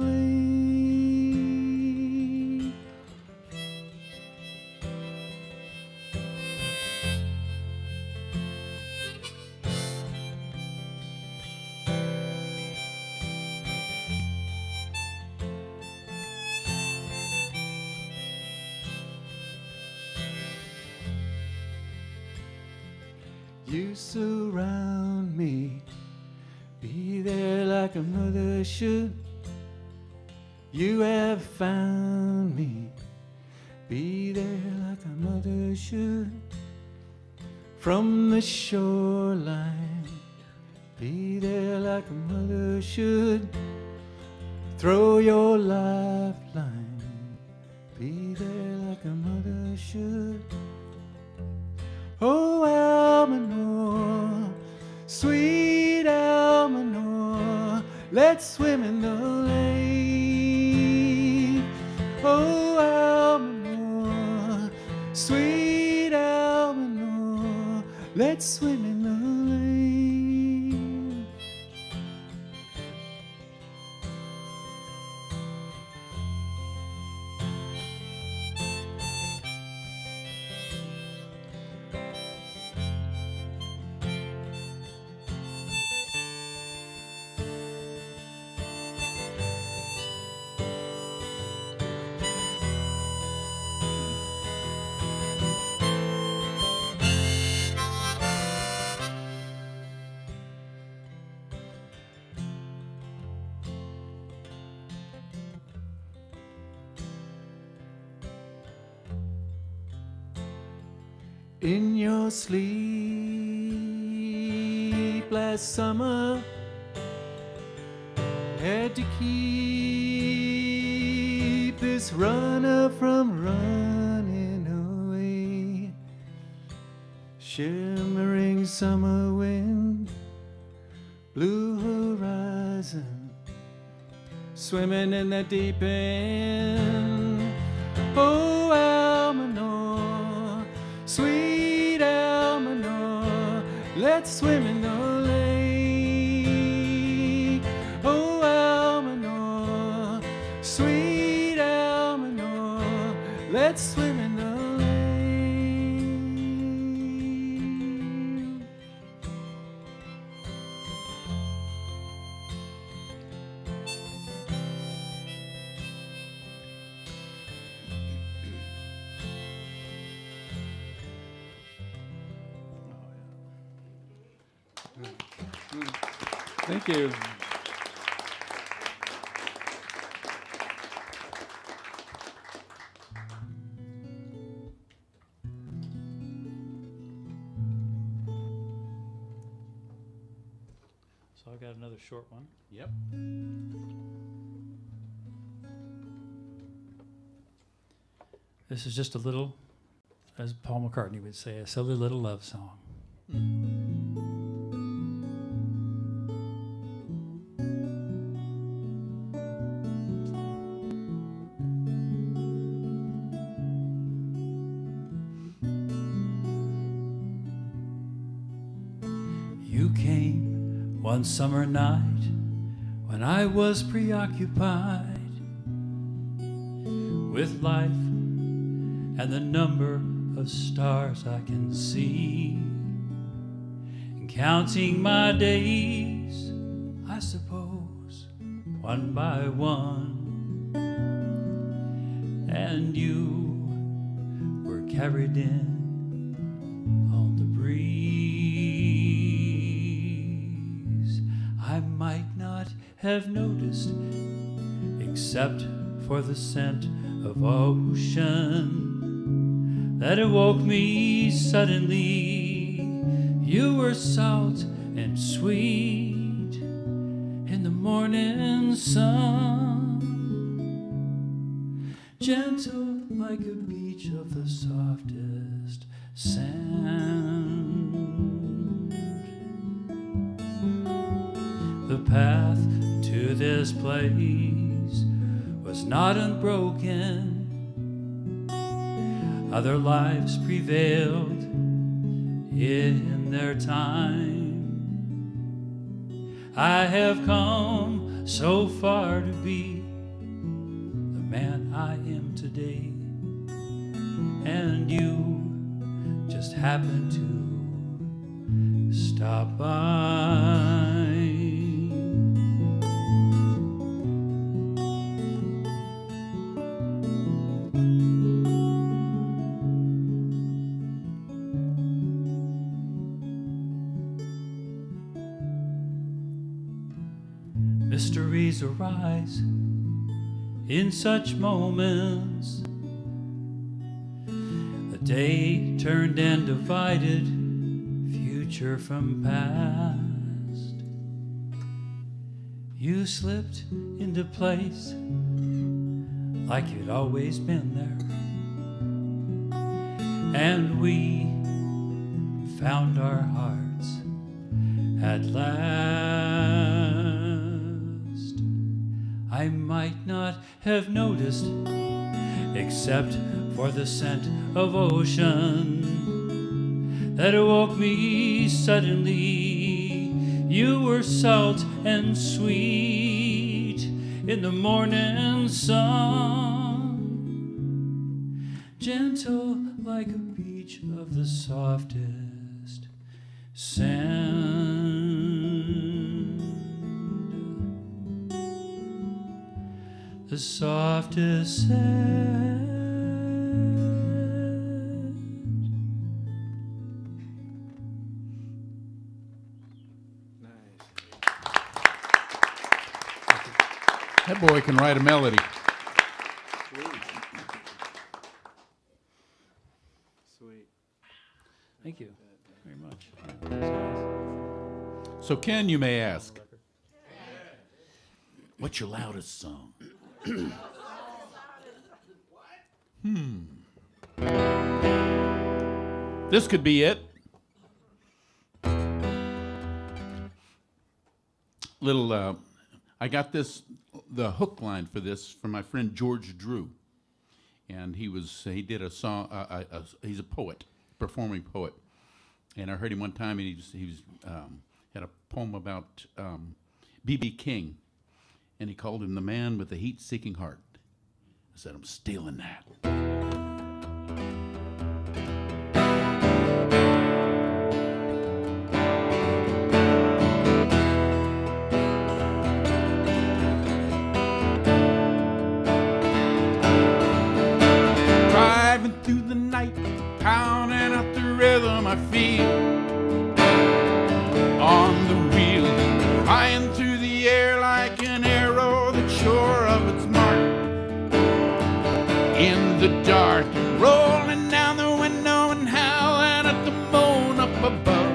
You surround me, be there like a mother should. You have found me, be there like a mother should. From the shoreline, be there like a mother should. Throw your lifeline, be there like a mother should. Oh, Almanor, sweet Almanor, let's swim in the lake. Oh, Almanor, sweet Almanor, let's swim in the lake. In your sleep last summer, had to keep this runner from running away. Shimmering summer wind, blue horizon, swimming in the deep end. Oh, Almanor, sweet Almanor, let's swim in the lake. Oh, Almanor, sweet Almanor, let's swim in the lake. Thank you. So I got another short one. Yep. This is just a little, as Paul McCartney would say, a silly little love song. You came one summer night when I was preoccupied with life and the number of stars I can see, and counting my days, I suppose, one by one, and you were carried in on the breeze. I might not have noticed except for the scent of ocean that awoke me me suddenly. You were salt and sweet in the morning sun, gentle like a beach of the softest sand. The path to this place was not unbroken. Other lives prevailed in their time. I have come so far to be the man I am today, and you just happened to stop by. Mysteries arise in such moments. The day turned and divided future from past. You slipped into place like you'd always been there, and we found our hearts at last. I might not have noticed, except for the scent of ocean that awoke me suddenly. You were salt and sweet in the morning sun, gentle like a beach of the softest sand. The softest sand. Nice. That boy can write a melody. Sweet. Sweet. Thank you very much. So, Ken, you may ask, what's your loudest song? This could be it. I got the hook line for this from my friend George Drew, and he did a song. He's a poet, performing poet, and I heard him one time, and he had a poem about B.B. King, and he called him the man with the heat-seeking heart. I said, I'm stealing that. Driving through the night, pounding out the rhythm I feel on the wheel, flying through the air like an arrow that's sure of its mark. In the dark, rolling down the window and howling at the moon up above.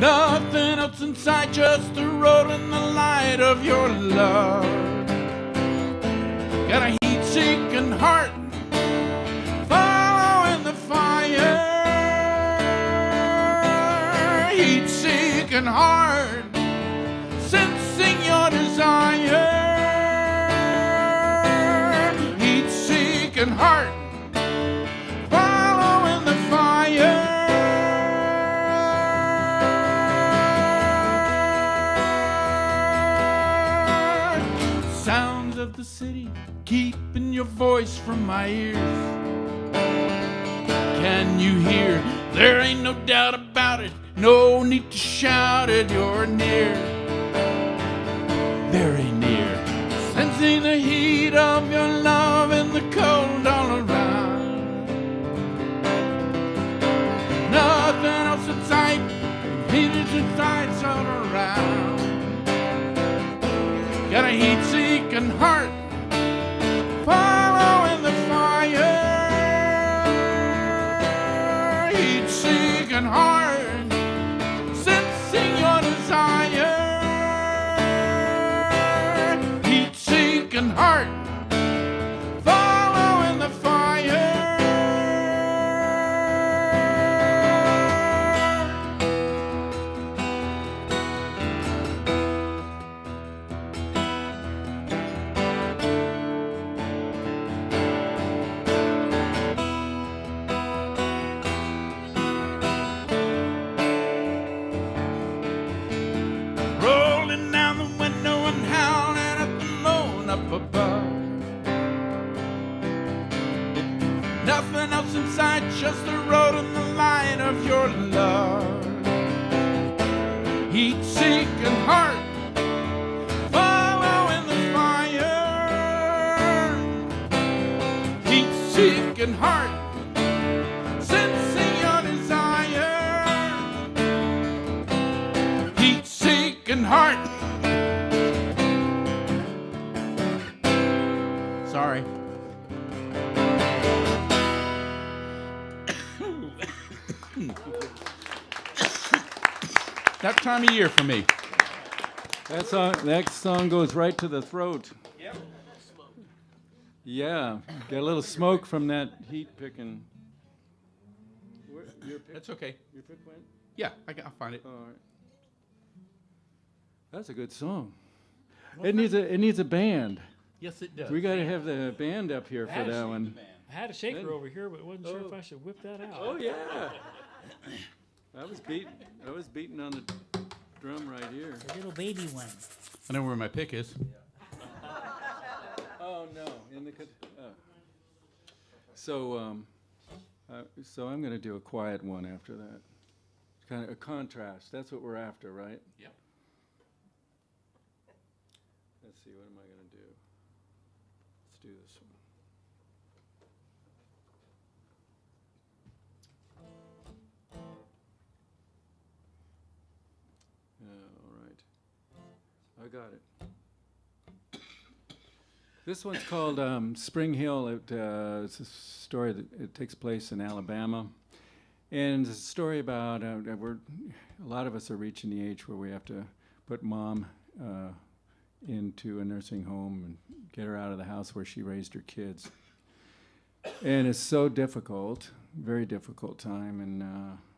Nothing else in sight, just the road and the light of your love. Got a heat-seeking heart, following the fire. Heat-seeking heart, sensing your desire. Heat-seeking heart, following the fire. Sounds of the city, keeping your voice from my ears. Can you hear? There ain't no doubt about it, no need to shout it, you're near, very near. Sensing the heat of your love and the cold all around. Nothing else in sight, heaters and sights all around. Got a heat-seeking heart, following the fire. seeking heart, sensing your desire. Heat-seeking heart, following the fire. Rolling down the window and howling at the moon up above. Nothing else in sight, just the road and the light of your love. Heat-seeking heart, following the fire. Heat-seeking heart, sensing your desire. Heat-seeking heart. Sorry. That time of year for me. That song goes right to the throat. Yep. Yeah, got a little smoke from that heat picking. Your pick? That's okay. Your pick went? Yeah, I'll find it. All right. That's a good song. It needs a band. Yes, it does. We got to have the band up here for that one. I had a shaker over here, but wasn't sure if I should whip that out. Oh yeah. I was beating on the drum right here. A little baby one. I know where my pick is. Oh no, in the so I'm going to do a quiet one after that. Kind of a contrast. That's what we're after, right? Yep. Let's see, what am I going to do? Let's do this one. All right. I got it. This one's called Spring Hill. It's a story that it takes place in Alabama. And it's a story about a lot of us are reaching the age where we have to put mom into a nursing home and get her out of the house where she raised her kids. And it's so difficult, very difficult time. And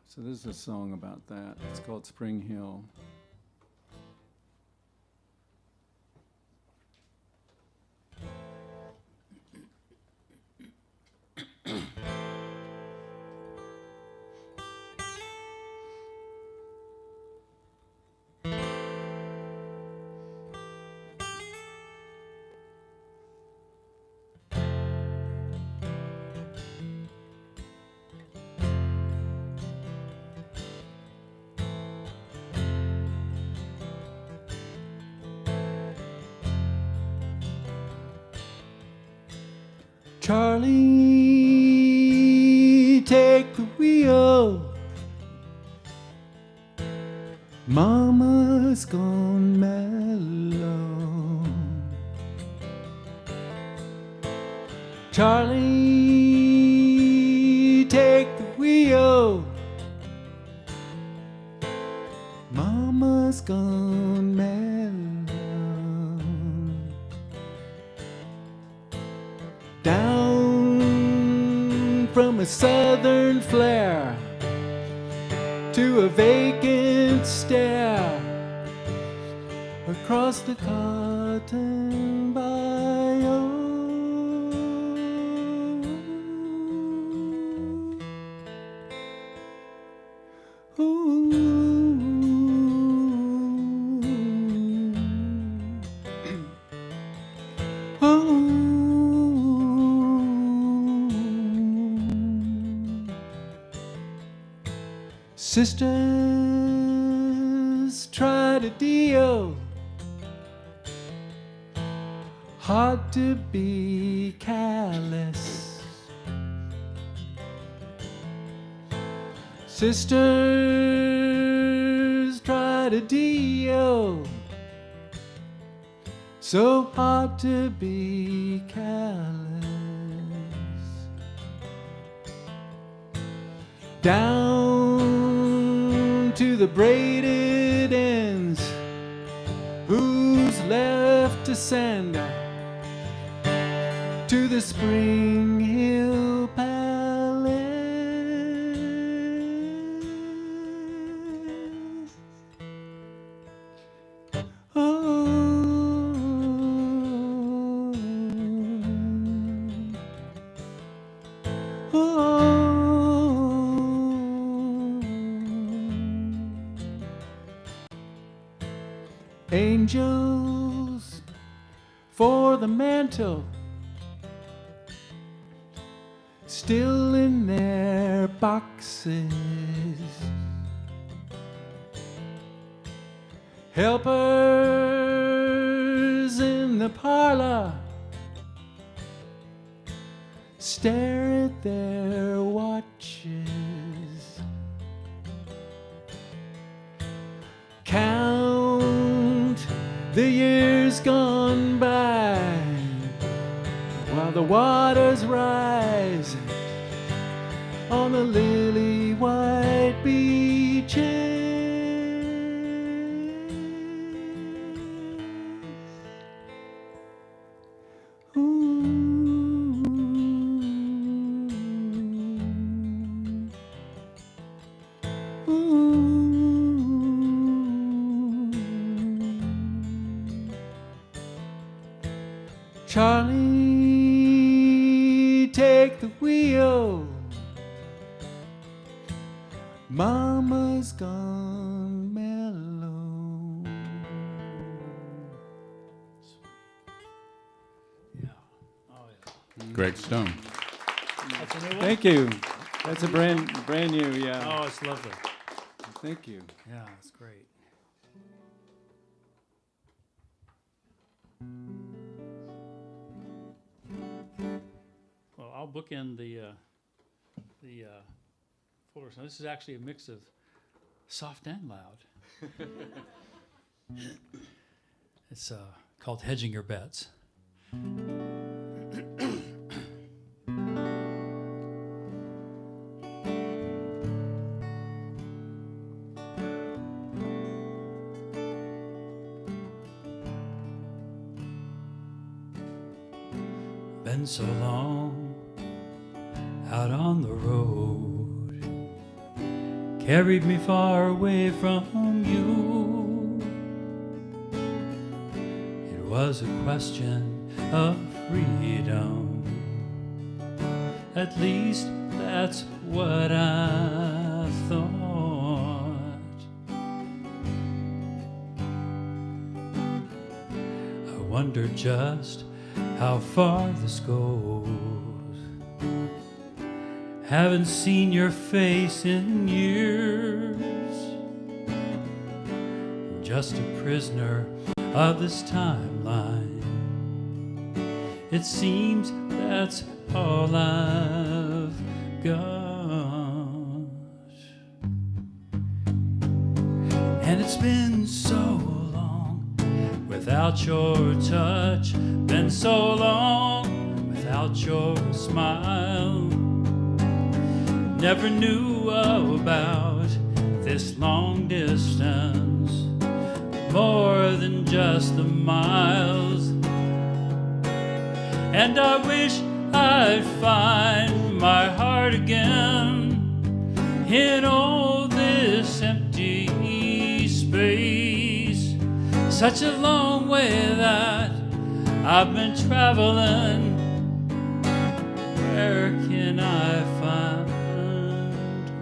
so this is a song about that. It's called Spring Hill. Charlie, take the wheel. Mama's gone mellow. Charlie, take the wheel. Mama's gone mellow. Down from a southern flare to a vacant stare across the cotton bayou. Sisters try to deal, hard to be callous. Sisters try to deal, so hard to be callous. Down to the braided ends. Who's left to send to the Spring Hill Palace? Angels for the mantle, still in their boxes. Helpers in the parlor stare at their watches. Count the years gone by while the waters rise on the lily white beaches. Charlie, take the wheel. Mama's gone mellow. Greg Stone. That's a new one? Thank you. That's a brand new, yeah. Oh, it's lovely. Thank you. Yeah, it's great. Well, I'll bookend the folder. So this is actually a mix of soft and loud. It's called Hedging Your Bets. Been so long out on the road, carried me far away from you. It was a question of freedom, at least that's what I thought. I wondered just how far this goes. Haven't seen your face in years. Just a prisoner of this timeline. It seems that's all I've got. And it's been so long without your touch, been so long without your smile. Never knew about this long distance, more than just the miles. And I wish I'd find my heart again in all this empty space. Such a long way that I've been traveling. Where can I find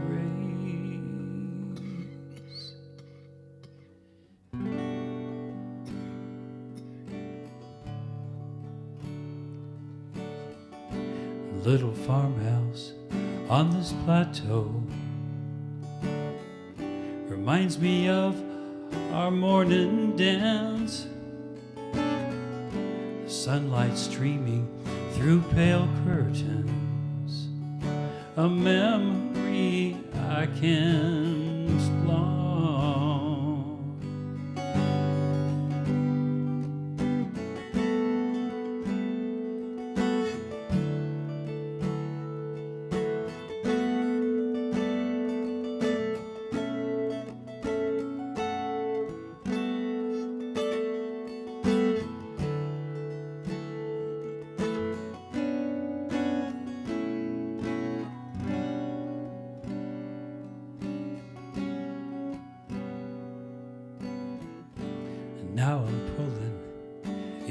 grace? Little farmhouse on this plateau reminds me of our morning dance. The sunlight streaming through pale curtains, a memory I can't long.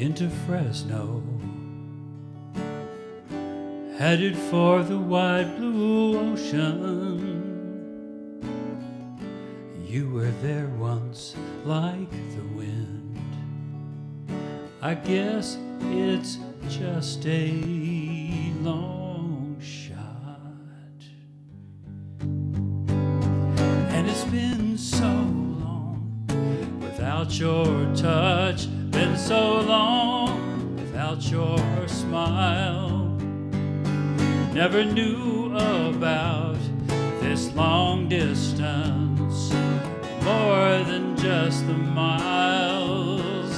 into Fresno, headed for the wide blue ocean. You were there once like the wind. I guess it's just a long shot. And it's been so long without your touch, been so long without your smile. Never knew about this long distance, more than just the miles.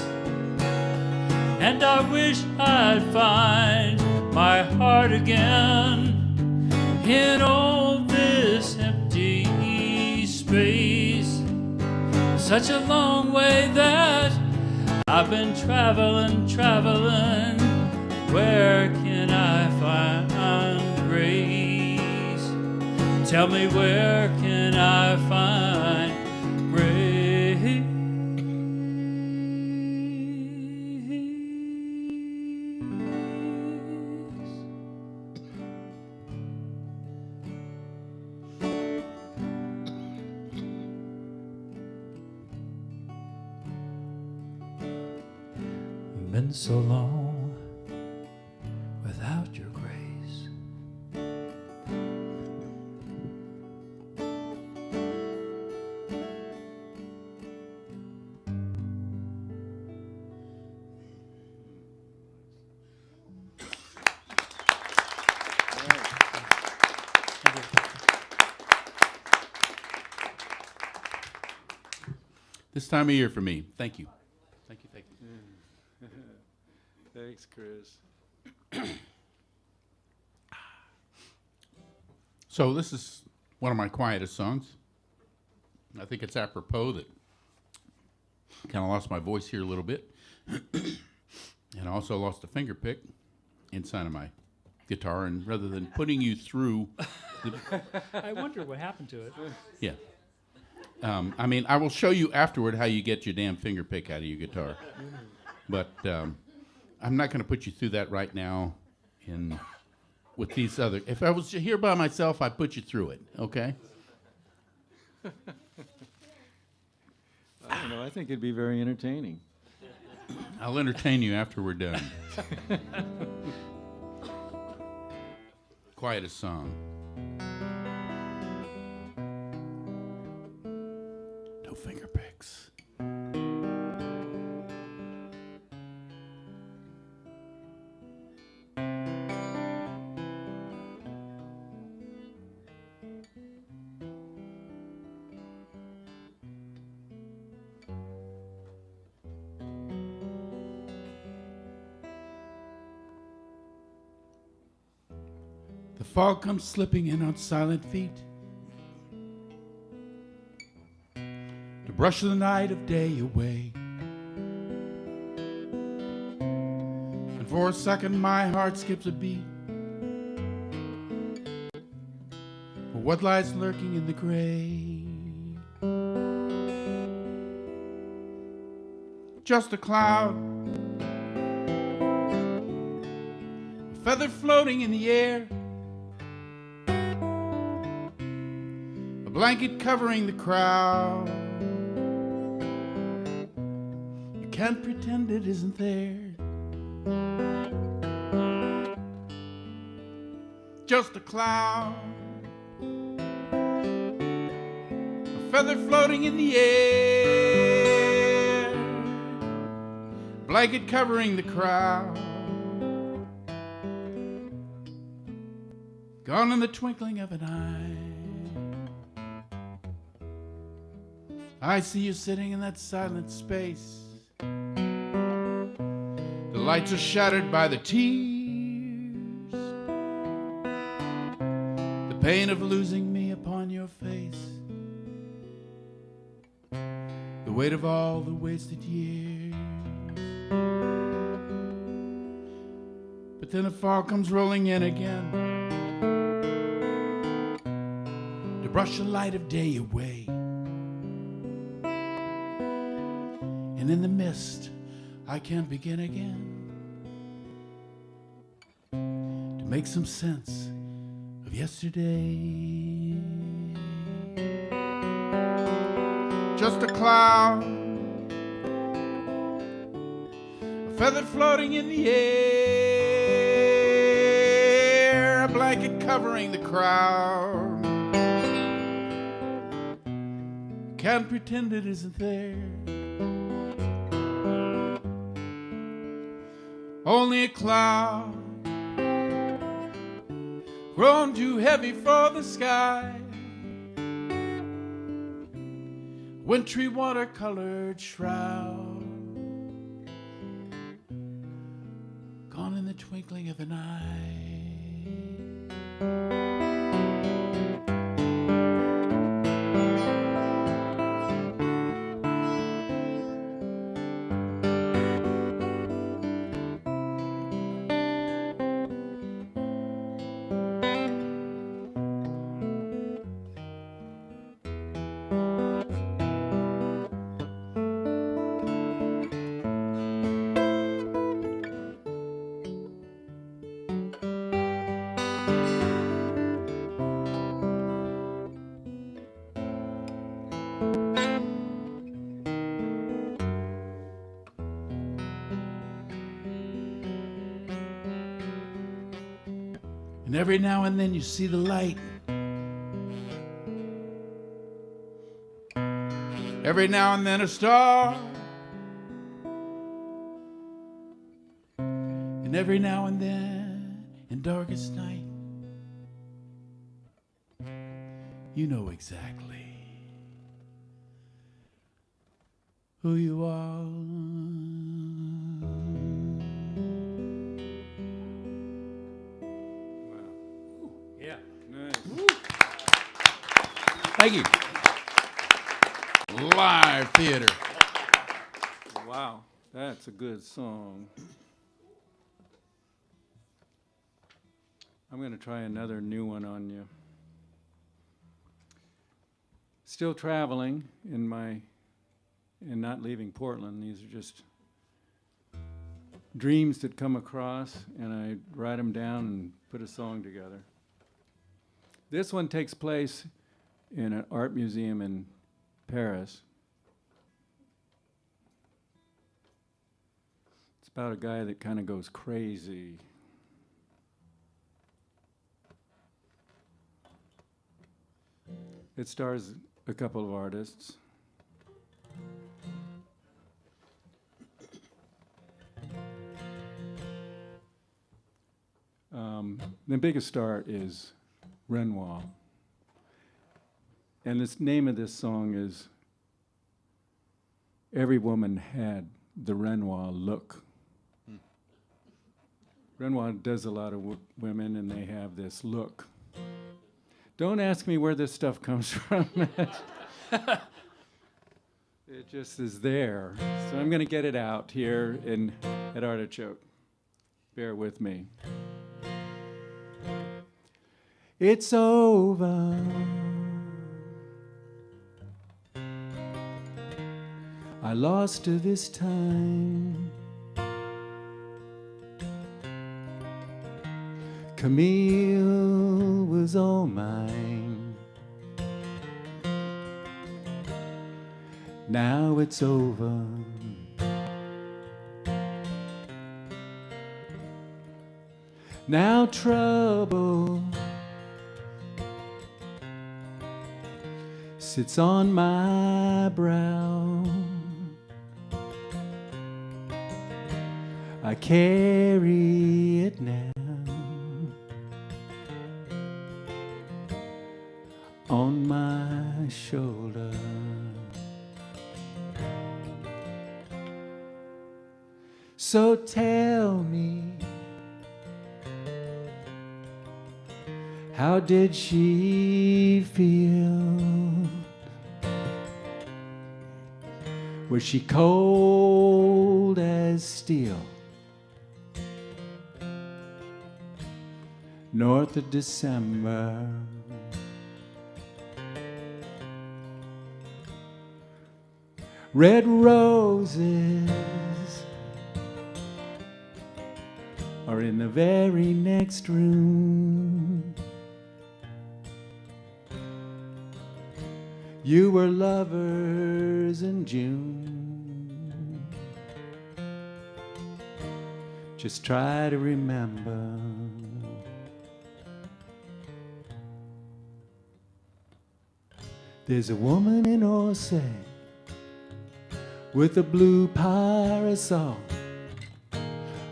And I wish I'd find my heart again in all this empty space. Such a long way that I've been traveling. Where can I find grace? Tell me, where can I find grace? Been so long without your grace. This time of year for me. Thank you. Thank you. Thanks, Chris. So this is one of my quietest songs. I think it's apropos that kind of lost my voice here a little bit. And I also lost a finger pick inside of my guitar. And rather than putting you through... I wonder what happened to it. Yeah. I mean, I will show you afterward how you get your damn finger pick out of your guitar. But I'm not going to put you through that right now with these other... If I was here by myself, I'd put you through it, okay? I don't know. I think it'd be very entertaining. I'll entertain you after we're done. Quietest song. No finger picks. The fog comes slipping in on silent feet to brush the night of day away. And for a second my heart skips a beat for what lies lurking in the gray. Just a cloud, a feather floating in the air, a blanket covering the crowd. You can't pretend it isn't there. Just a cloud, a feather floating in the air, blanket covering the crowd. Gone in the twinkling of an eye. I see you sitting in that silent space. The lights are shattered by the tears, the pain of losing me upon your face, the weight of all the wasted years. But then a fog comes rolling in again to brush the light of day away. And in the mist I can begin again to make some sense of yesterday. Just a cloud, a feather floating in the air, a blanket covering the crowd. Can't pretend it isn't there. Only a cloud grown too heavy for the sky. Wintry watercolored shroud, gone in the twinkling of an eye. And every now and then you see the light. Every now and then a star. And every now and then in darkest night, you know exactly who you are. Yeah. Nice. Thank you. Live theater. Wow, that's a good song. I'm going to try another new one on you. Still traveling and not leaving Portland. These are just dreams that come across, and I write them down and put a song together. This one takes place in an art museum in Paris. It's about a guy that kind of goes crazy. It stars a couple of artists. The biggest star is Renoir. And the name of this song is Every Woman Had the Renoir Look. Renoir does a lot of women, and they have this look. Don't ask me where this stuff comes from. It just is there. So I'm going to get it out here at Artichoke. Bear with me. It's over. I lost her this time. Camille was all mine. Now it's over. Now trouble sits on my brow. I carry it now on my shoulder. So tell me, how did she feel? Was she cold as steel? North of December. Red roses or in the very next room. You were lovers in June. Just try to remember. There's a woman in Orsay with a blue parasol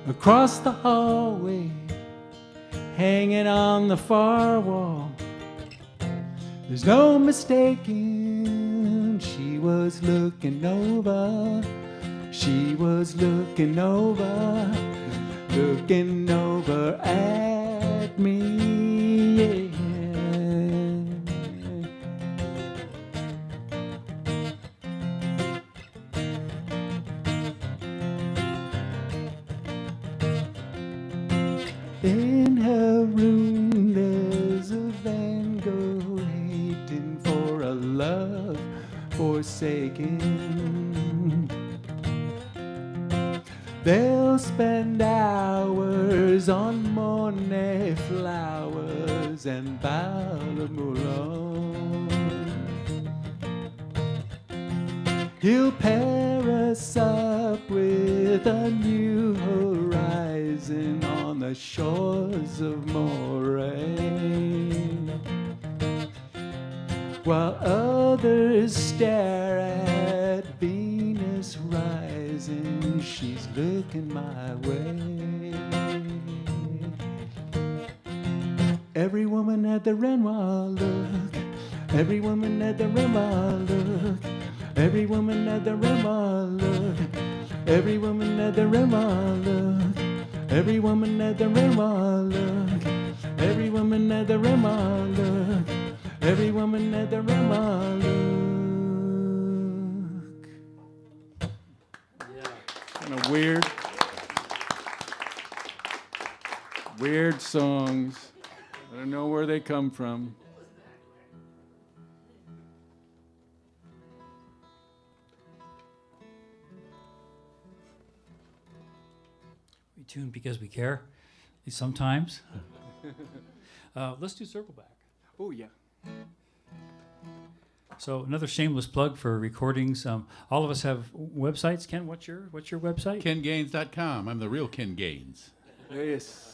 across the hallway, hanging on the far wall. There's no mistaking, she was looking over. She was looking over at me, yeah. In her room there's a Van Gogh hating for a love forsaken. They'll spend hours on Monet flowers and Balmoral. He'll pair us up with a new horizon on the shores of Moray, while others stare at Venus rising. She's looking my way. Every woman at the Renoir look. Every woman at the Renoir look. Every woman at the Renoir look. Every woman at the Renoir look. Every woman at the Renoir look. Every woman at the Renoir look. Every woman at the Renoir look. Kind of weird songs. I don't know where they come from. We tune because we care, at least sometimes. Let's do Circle Back. Oh, yeah. So another shameless plug for recordings. All of us have websites. Ken, what's your website? KenGaines.com. I'm the real Ken Gaines. Yes.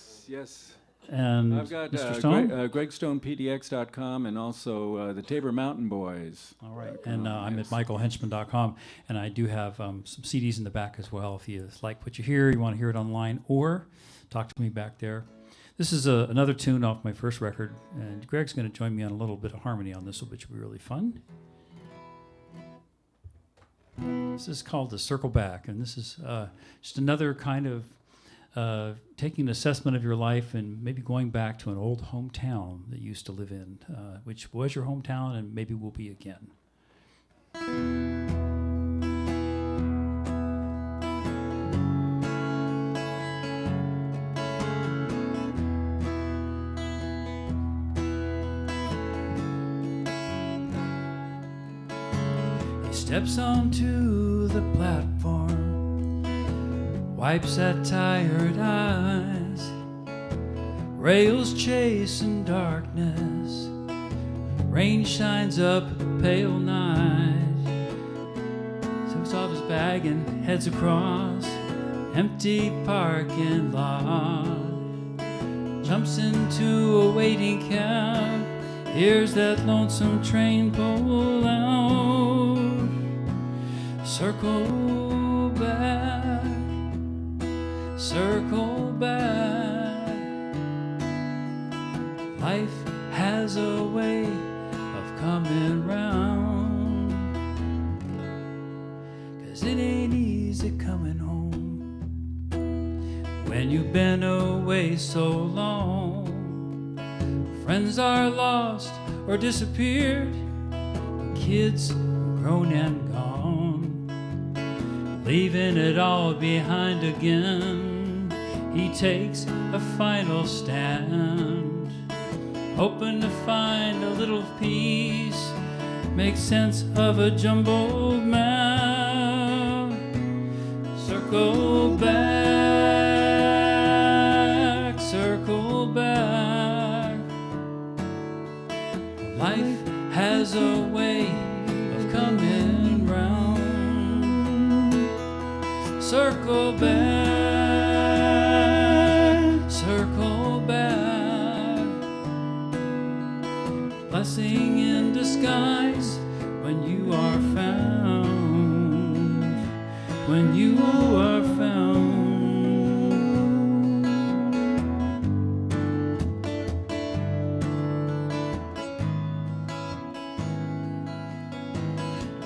And I've got Mr. Stone? GregStonePDX.com and also the Tabor Mountain Boys. All right. And I'm at michaelhenchman.com. And I do have some CDs in the back as well. If you like what you hear, you want to hear it online, or talk to me back there. This is another tune off my first record. And Greg's going to join me on a little bit of harmony on this, which will be really fun. This is called The Circle Back. And this is just another kind of taking an assessment of your life and maybe going back to an old hometown that you used to live in, which was your hometown and maybe will be again. He steps onto the platform, wipes at tired eyes, rails chase in darkness, rain shines up pale night. Takes off his bag and heads across empty parking lot, jumps into a waiting cab, hears that lonesome train pull out. Circle back, circle back. Life has a way of coming round, 'cause it ain't easy coming home when you've been away so long. Friends are lost or disappeared, kids grown and gone, leaving it all behind again. He takes a final stand, hoping to find a little peace, make sense of a jumbled map. Circle back, Life has a way of coming round. Circle back, circle back. Blessing in disguise when you are found, when you are found.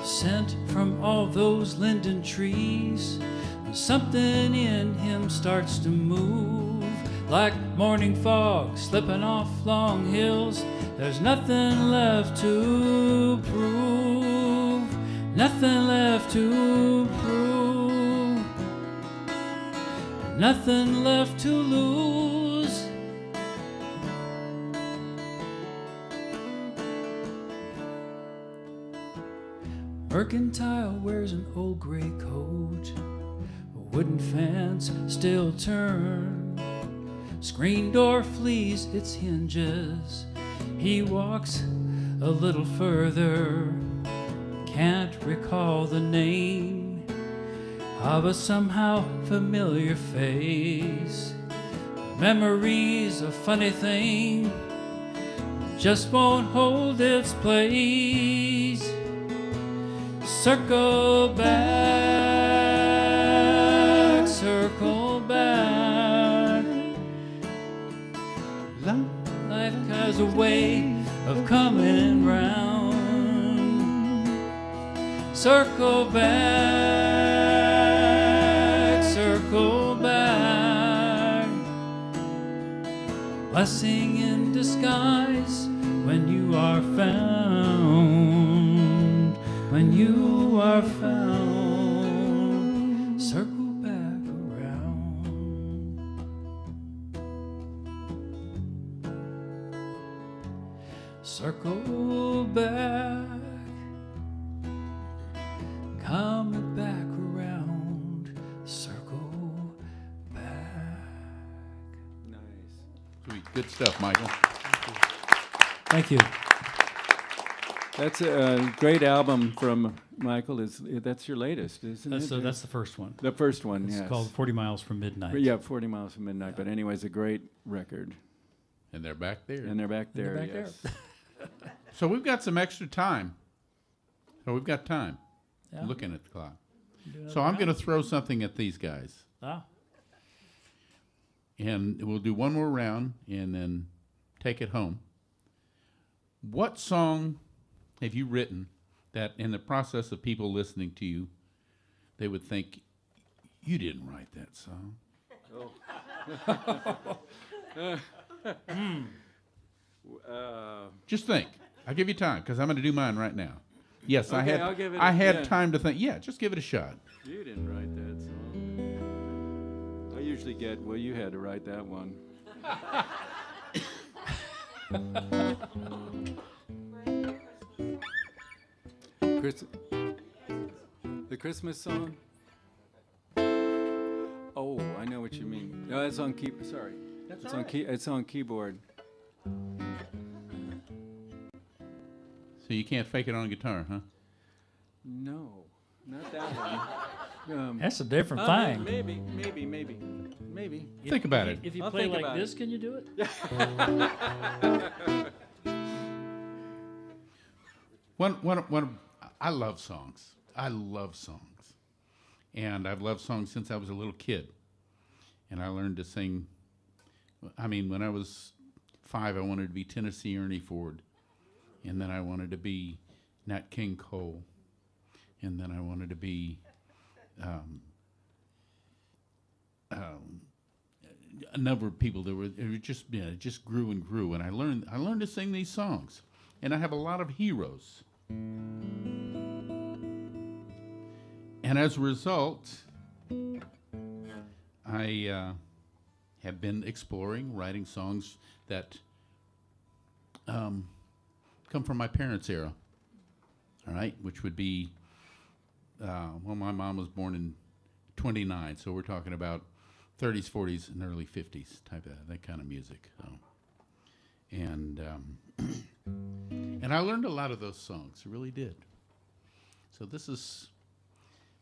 Scent from all those linden trees, and something in him starts to move, like morning fog slipping off long hills. There's nothing left to prove, nothing left to prove, nothing left to lose. Mercantile wears an old gray coat, a wooden fence still turned, screen door flees its hinges. He walks a little further, can't recall the name of a somehow familiar face. Memory's a funny thing, just won't hold its place. Circle back, circle back. Life has a way of coming round. Circle back, circle back. Blessing in disguise when you are found, when you are found. Circle back around. Circle back, coming back around. Circle back. Nice. Sweet. Good stuff, Michael. Thank you. That's a great album from Michael. That's your latest, isn't That's it? the first one. The first one, It's yes. called 40 Miles from Midnight. Yeah, 40 Miles from Midnight. But anyways, a great record. And they're back there. And they're back there, back yes. So we've got some extra time. So we've got time Yeah. looking at the clock. So I'm going to throw something at these guys. Ah, And we'll do one more round and then take it home. What song have you written that in the process of people listening to you, they would think, you didn't write that song? Just think. I'll give you time because I'm going to do mine right now. Yes, Okay, I'll give it I a- had yeah. time to think. Yeah, just give it a shot. You didn't write that song. I usually get, well, you had to write that one. The Christmas song? Oh, I know what you mean. No, it's on key. Sorry, it's on key. It's on keyboard. So you can't fake it on guitar, huh? No, not that one. that's a different thing. Maybe. Think about it. If you I'll play think like about this, it. can you do it? I love songs. I love songs. And I've loved songs since I was a little kid. And I learned to sing. I mean, when I was 5, I wanted to be Tennessee Ernie Ford. And then I wanted to be Nat King Cole. And then I wanted to be a number of people that were it just grew and grew. And I learned to sing these songs. And I have a lot of heroes. And as a result, I have been exploring writing songs that come from my parents' era, all right, which would be, well, my mom was born in 29, so we're talking about 30s, 40s, and early 50s type of that kind of music. So. And And I learned a lot of those songs. I really did. So this is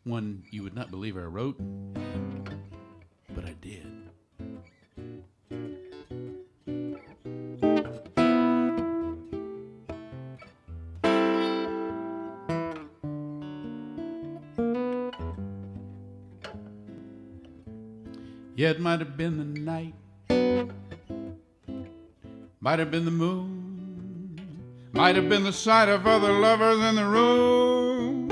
one you would not believe I wrote, but I did. Yeah, it might have been the night, might have been the moon, might have been the sight of other lovers in the room,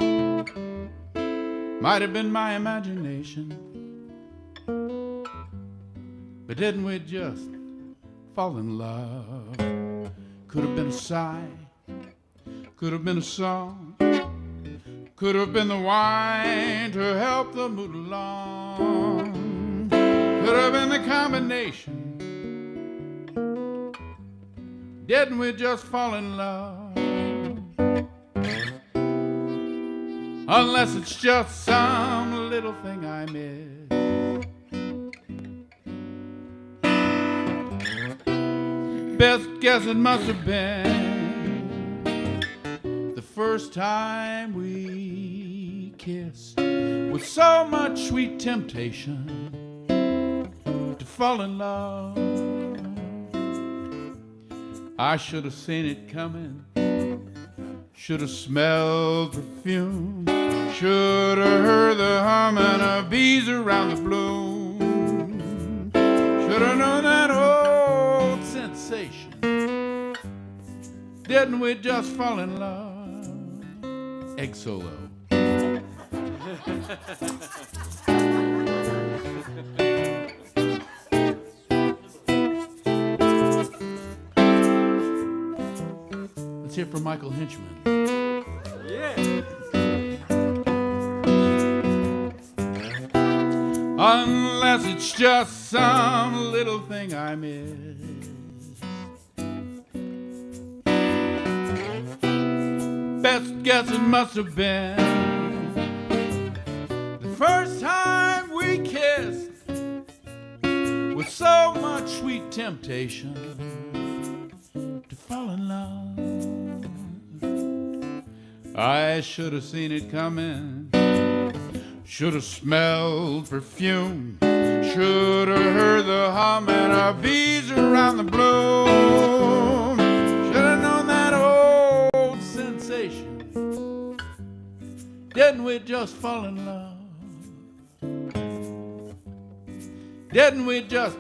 might have been my imagination, but didn't we just fall in love? Could have been a sigh, could have been a song, could have been the wine to help the mood along. Could have been the combination. Didn't we just fall in love? Unless it's just some little thing I miss. Best guess it must have been the first time we kissed, with so much sweet temptation fall in love. I should have seen it coming, should have smelled perfume, should have heard the humming of bees around the bloom, should have known that old sensation. Didn't we just fall in love? Egg solo. Let's hear from Michael Henchman. Yeah. Unless it's just some little thing I miss. Best guess it must have been the first time we kissed, with so much sweet temptation to fall in love. I should have seen it coming, should have smelled perfume, should have heard the humming of bees around the bloom, should have known that old sensation. Didn't we just fall in love? Didn't we just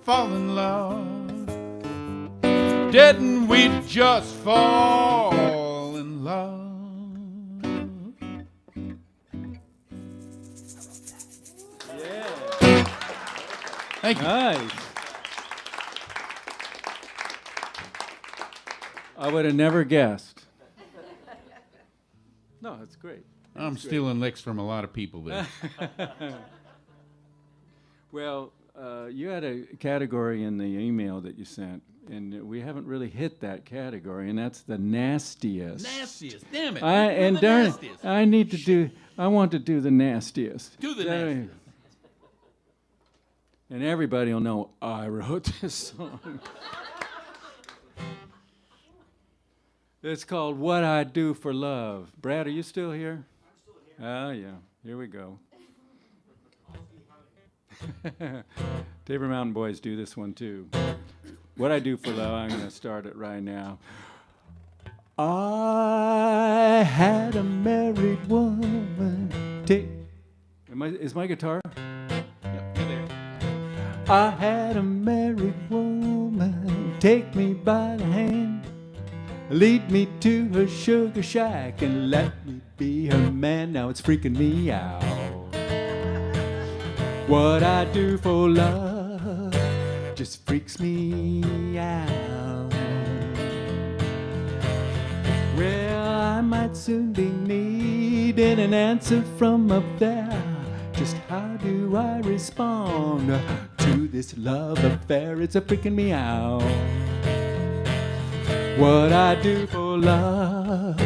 fall in love? Didn't we just fall in love? Thank you. Nice. I would have never guessed. No, that's great. I'm stealing licks from a lot of people there. Well, you had a category in the email that you sent, and we haven't really hit that category, and that's the nastiest. Nastiest, damn it. And The darn it, nastiest. I want to do the nastiest. Do the That- nastiest. And everybody will know I wrote this song. It's called What I Do for Love. Brad, are you still here? I'm still here. Oh, yeah. Here we go. Tabor Mountain Boys do this one, too. What I Do for Love, I'm going to start it right now. I had a married woman. Is my guitar? I had a married woman take me by the hand, lead me to her sugar shack, and let me be her man. Now it's freaking me out. What I do for love just freaks me out. Well, I might soon be needing an answer from up there. Just how do I respond to this love affair? It's a freaking me out. What I do for love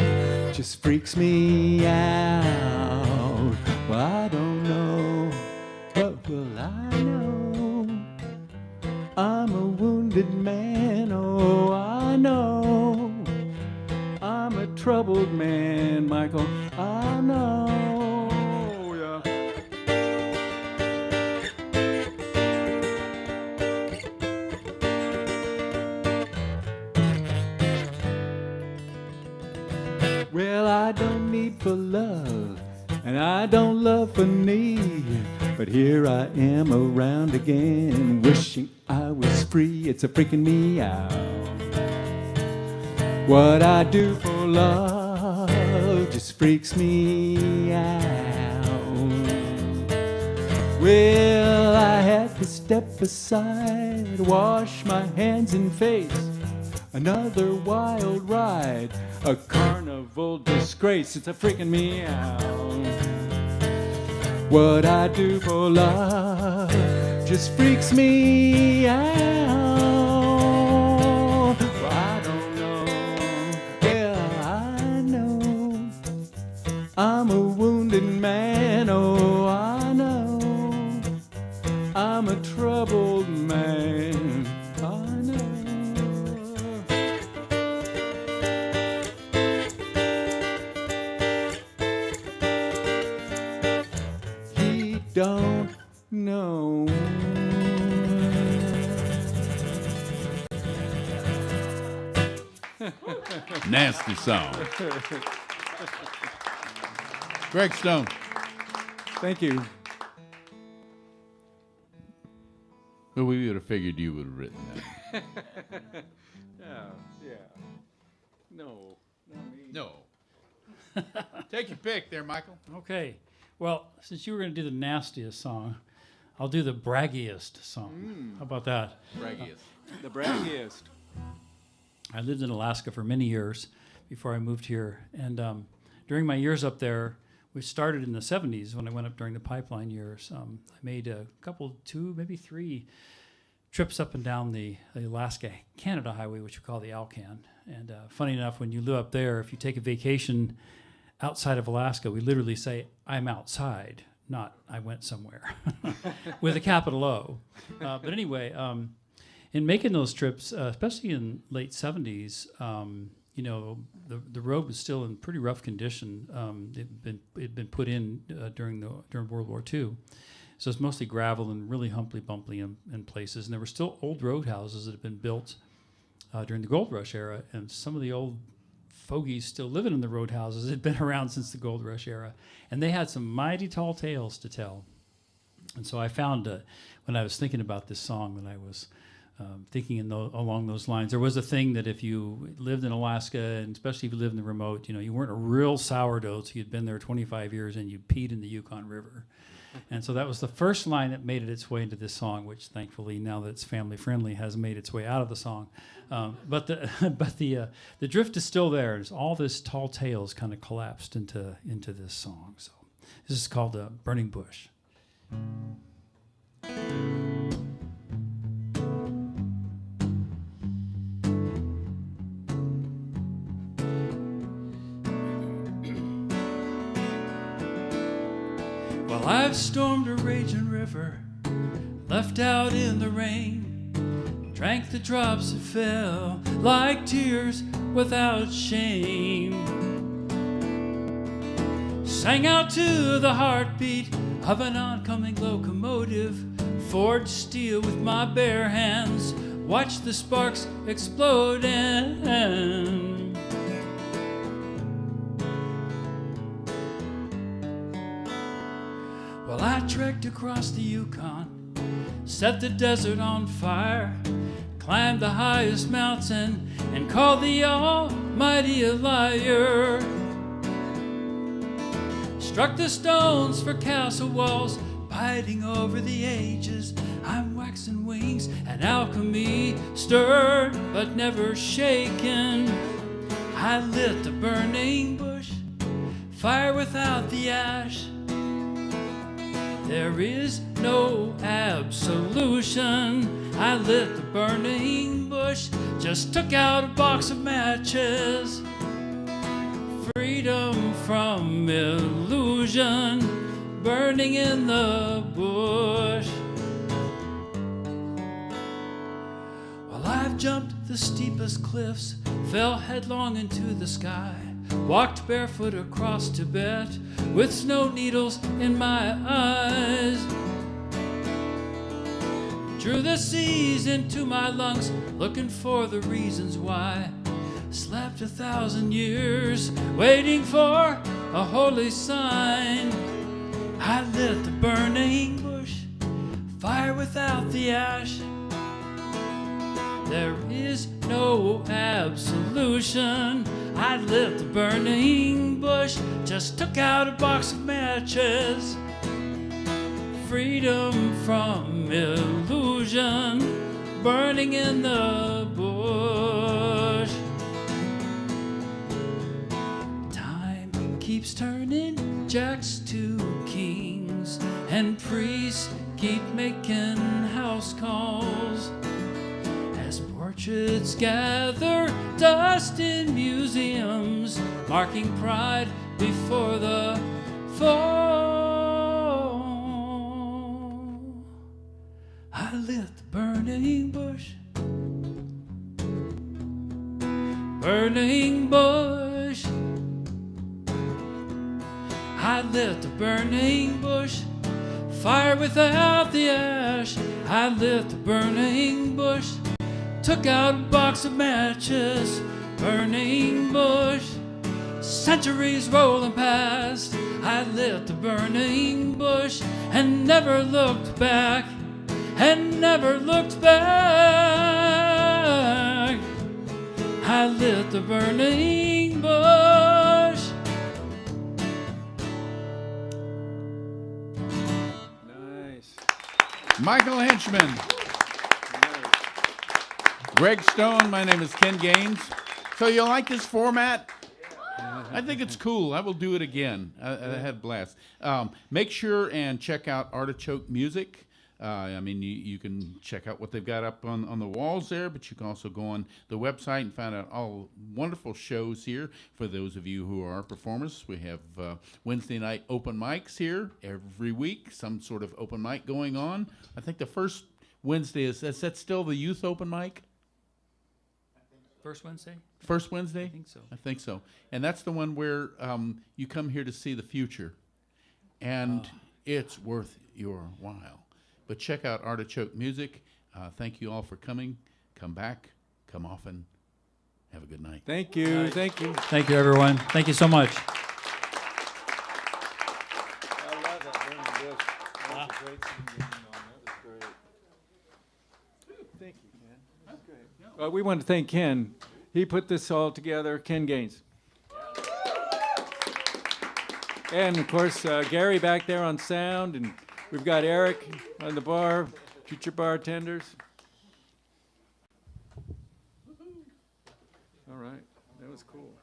just freaks me out. Well, I don't know. What will I know? I'm a wounded man. Oh, I know. troubled man, Michael. I know, yeah. Well, I don't need for love, and I don't love for need, but here I am around again, wishing I was free. It's a freaking me out. What I do for love just freaks me out. Well, I had to step aside, wash my hands and face. Another wild ride, a carnival disgrace. It's a freaking me out. What I do for love just freaks me out. Well, I don't know, yeah, I know. I'm a wounded man, oh, I know. I'm a troubled man, I know. He don't know. Nasty song. Greg Stone. Thank you. Well, we would have figured you would have written that. Yeah. No, not me. No. Take your pick there, Michael. Okay. Well, since you were going to do the nastiest song, I'll do the braggiest song. How about that? Braggiest. The braggiest. I lived in Alaska for many years before I moved here. And during my years up there, we started in the 70s when I went up during the pipeline years. I made a couple, 2, maybe 3 trips up and down the Alaska-Canada highway, which we call the Alcan. And funny enough, when you live up there, if you take a vacation outside of Alaska, we literally say, I'm outside, not I went somewhere, with a capital O. But anyway, in making those trips, especially in late 70s, you know, the road was still in pretty rough condition. It'd been put in during World War II. So it's mostly gravel and really humply-bumply in places. And there were still old roadhouses that had been built during the Gold Rush era. And some of the old fogies still living in the roadhouses had been around since the Gold Rush era. And they had some mighty tall tales to tell. And so I found, when I was thinking about this song, that I was thinking along those lines. There was a thing that if you lived in Alaska, and especially if you lived in the remote, you know, you weren't a real sourdough, so you'd been there 25 years and you peed in the Yukon River. And so that was the first line that made it its way into this song, which thankfully, now that it's family friendly, has made its way out of the song. But the drift is still there. It's all this tall tales kind of collapsed into this song. So this is called Burning Bush. Well, I've stormed a raging river, left out in the rain, drank the drops that fell like tears without shame, sang out to the heartbeat of an oncoming locomotive, forged steel with my bare hands, watched the sparks explode and well, I trekked across the Yukon, set the desert on fire, climbed the highest mountain, and called the Almighty a liar. Struck the stones for castle walls, biting over the ages. I'm waxing wings, and alchemy stirred but never shaken. I lit the burning bush, fire without the ash. There is no absolution. I lit the burning bush, just took out a box of matches. Freedom from illusion, burning in the bush. Well, I've jumped the steepest cliffs, fell headlong into the sky, walked barefoot across Tibet with snow needles in my eyes. Drew the seas into my lungs, looking for the reasons why. Slept 1,000 years, waiting for a holy sign. I lit the burning bush, fire without the ash. There is no absolution. I lit the burning bush, just took out a box of matches. Freedom from illusion, burning in the bush. Time keeps turning jacks to kings, and priests keep making house calls. As portraits gather dust in museums, marking pride before the fall. I lit the burning bush, burning bush. I lit the burning bush, fire without the ash. I lit the burning bush, took out a box of matches. Burning bush, centuries rolling past. I lit the burning bush and never looked back, and never looked back. I lit the burning bush. Nice. Michael Henchman, Greg Stone. My name is Ken Gaines. So you like this format? I think it's cool. I will do it again. I had a blast. Make sure and check out Artichoke Music. I mean, you can check out what they've got up on the walls there, but you can also go on the website and find out all wonderful shows here for those of you who are performers. We have Wednesday night open mics here every week, some sort of open mic going on. I think the first Wednesday is that still the youth open mic? First Wednesday? First Wednesday? I think so. I think so. And that's the one where you come here to see the future. And it's worth your while. But check out Artichoke Music. Thank you all for coming. Come back. Come often. Have a good night. Thank you. Thank you. Thank you, everyone. Thank you so much. I love that burning bush. That was a great thing going on. That was great. Thank you, Ken. That's great. We want to thank Ken. He put this all together. Ken Gaines. And of course, Gary back there on sound, and we've got Eric on the bar, future bartenders. All right, that was cool.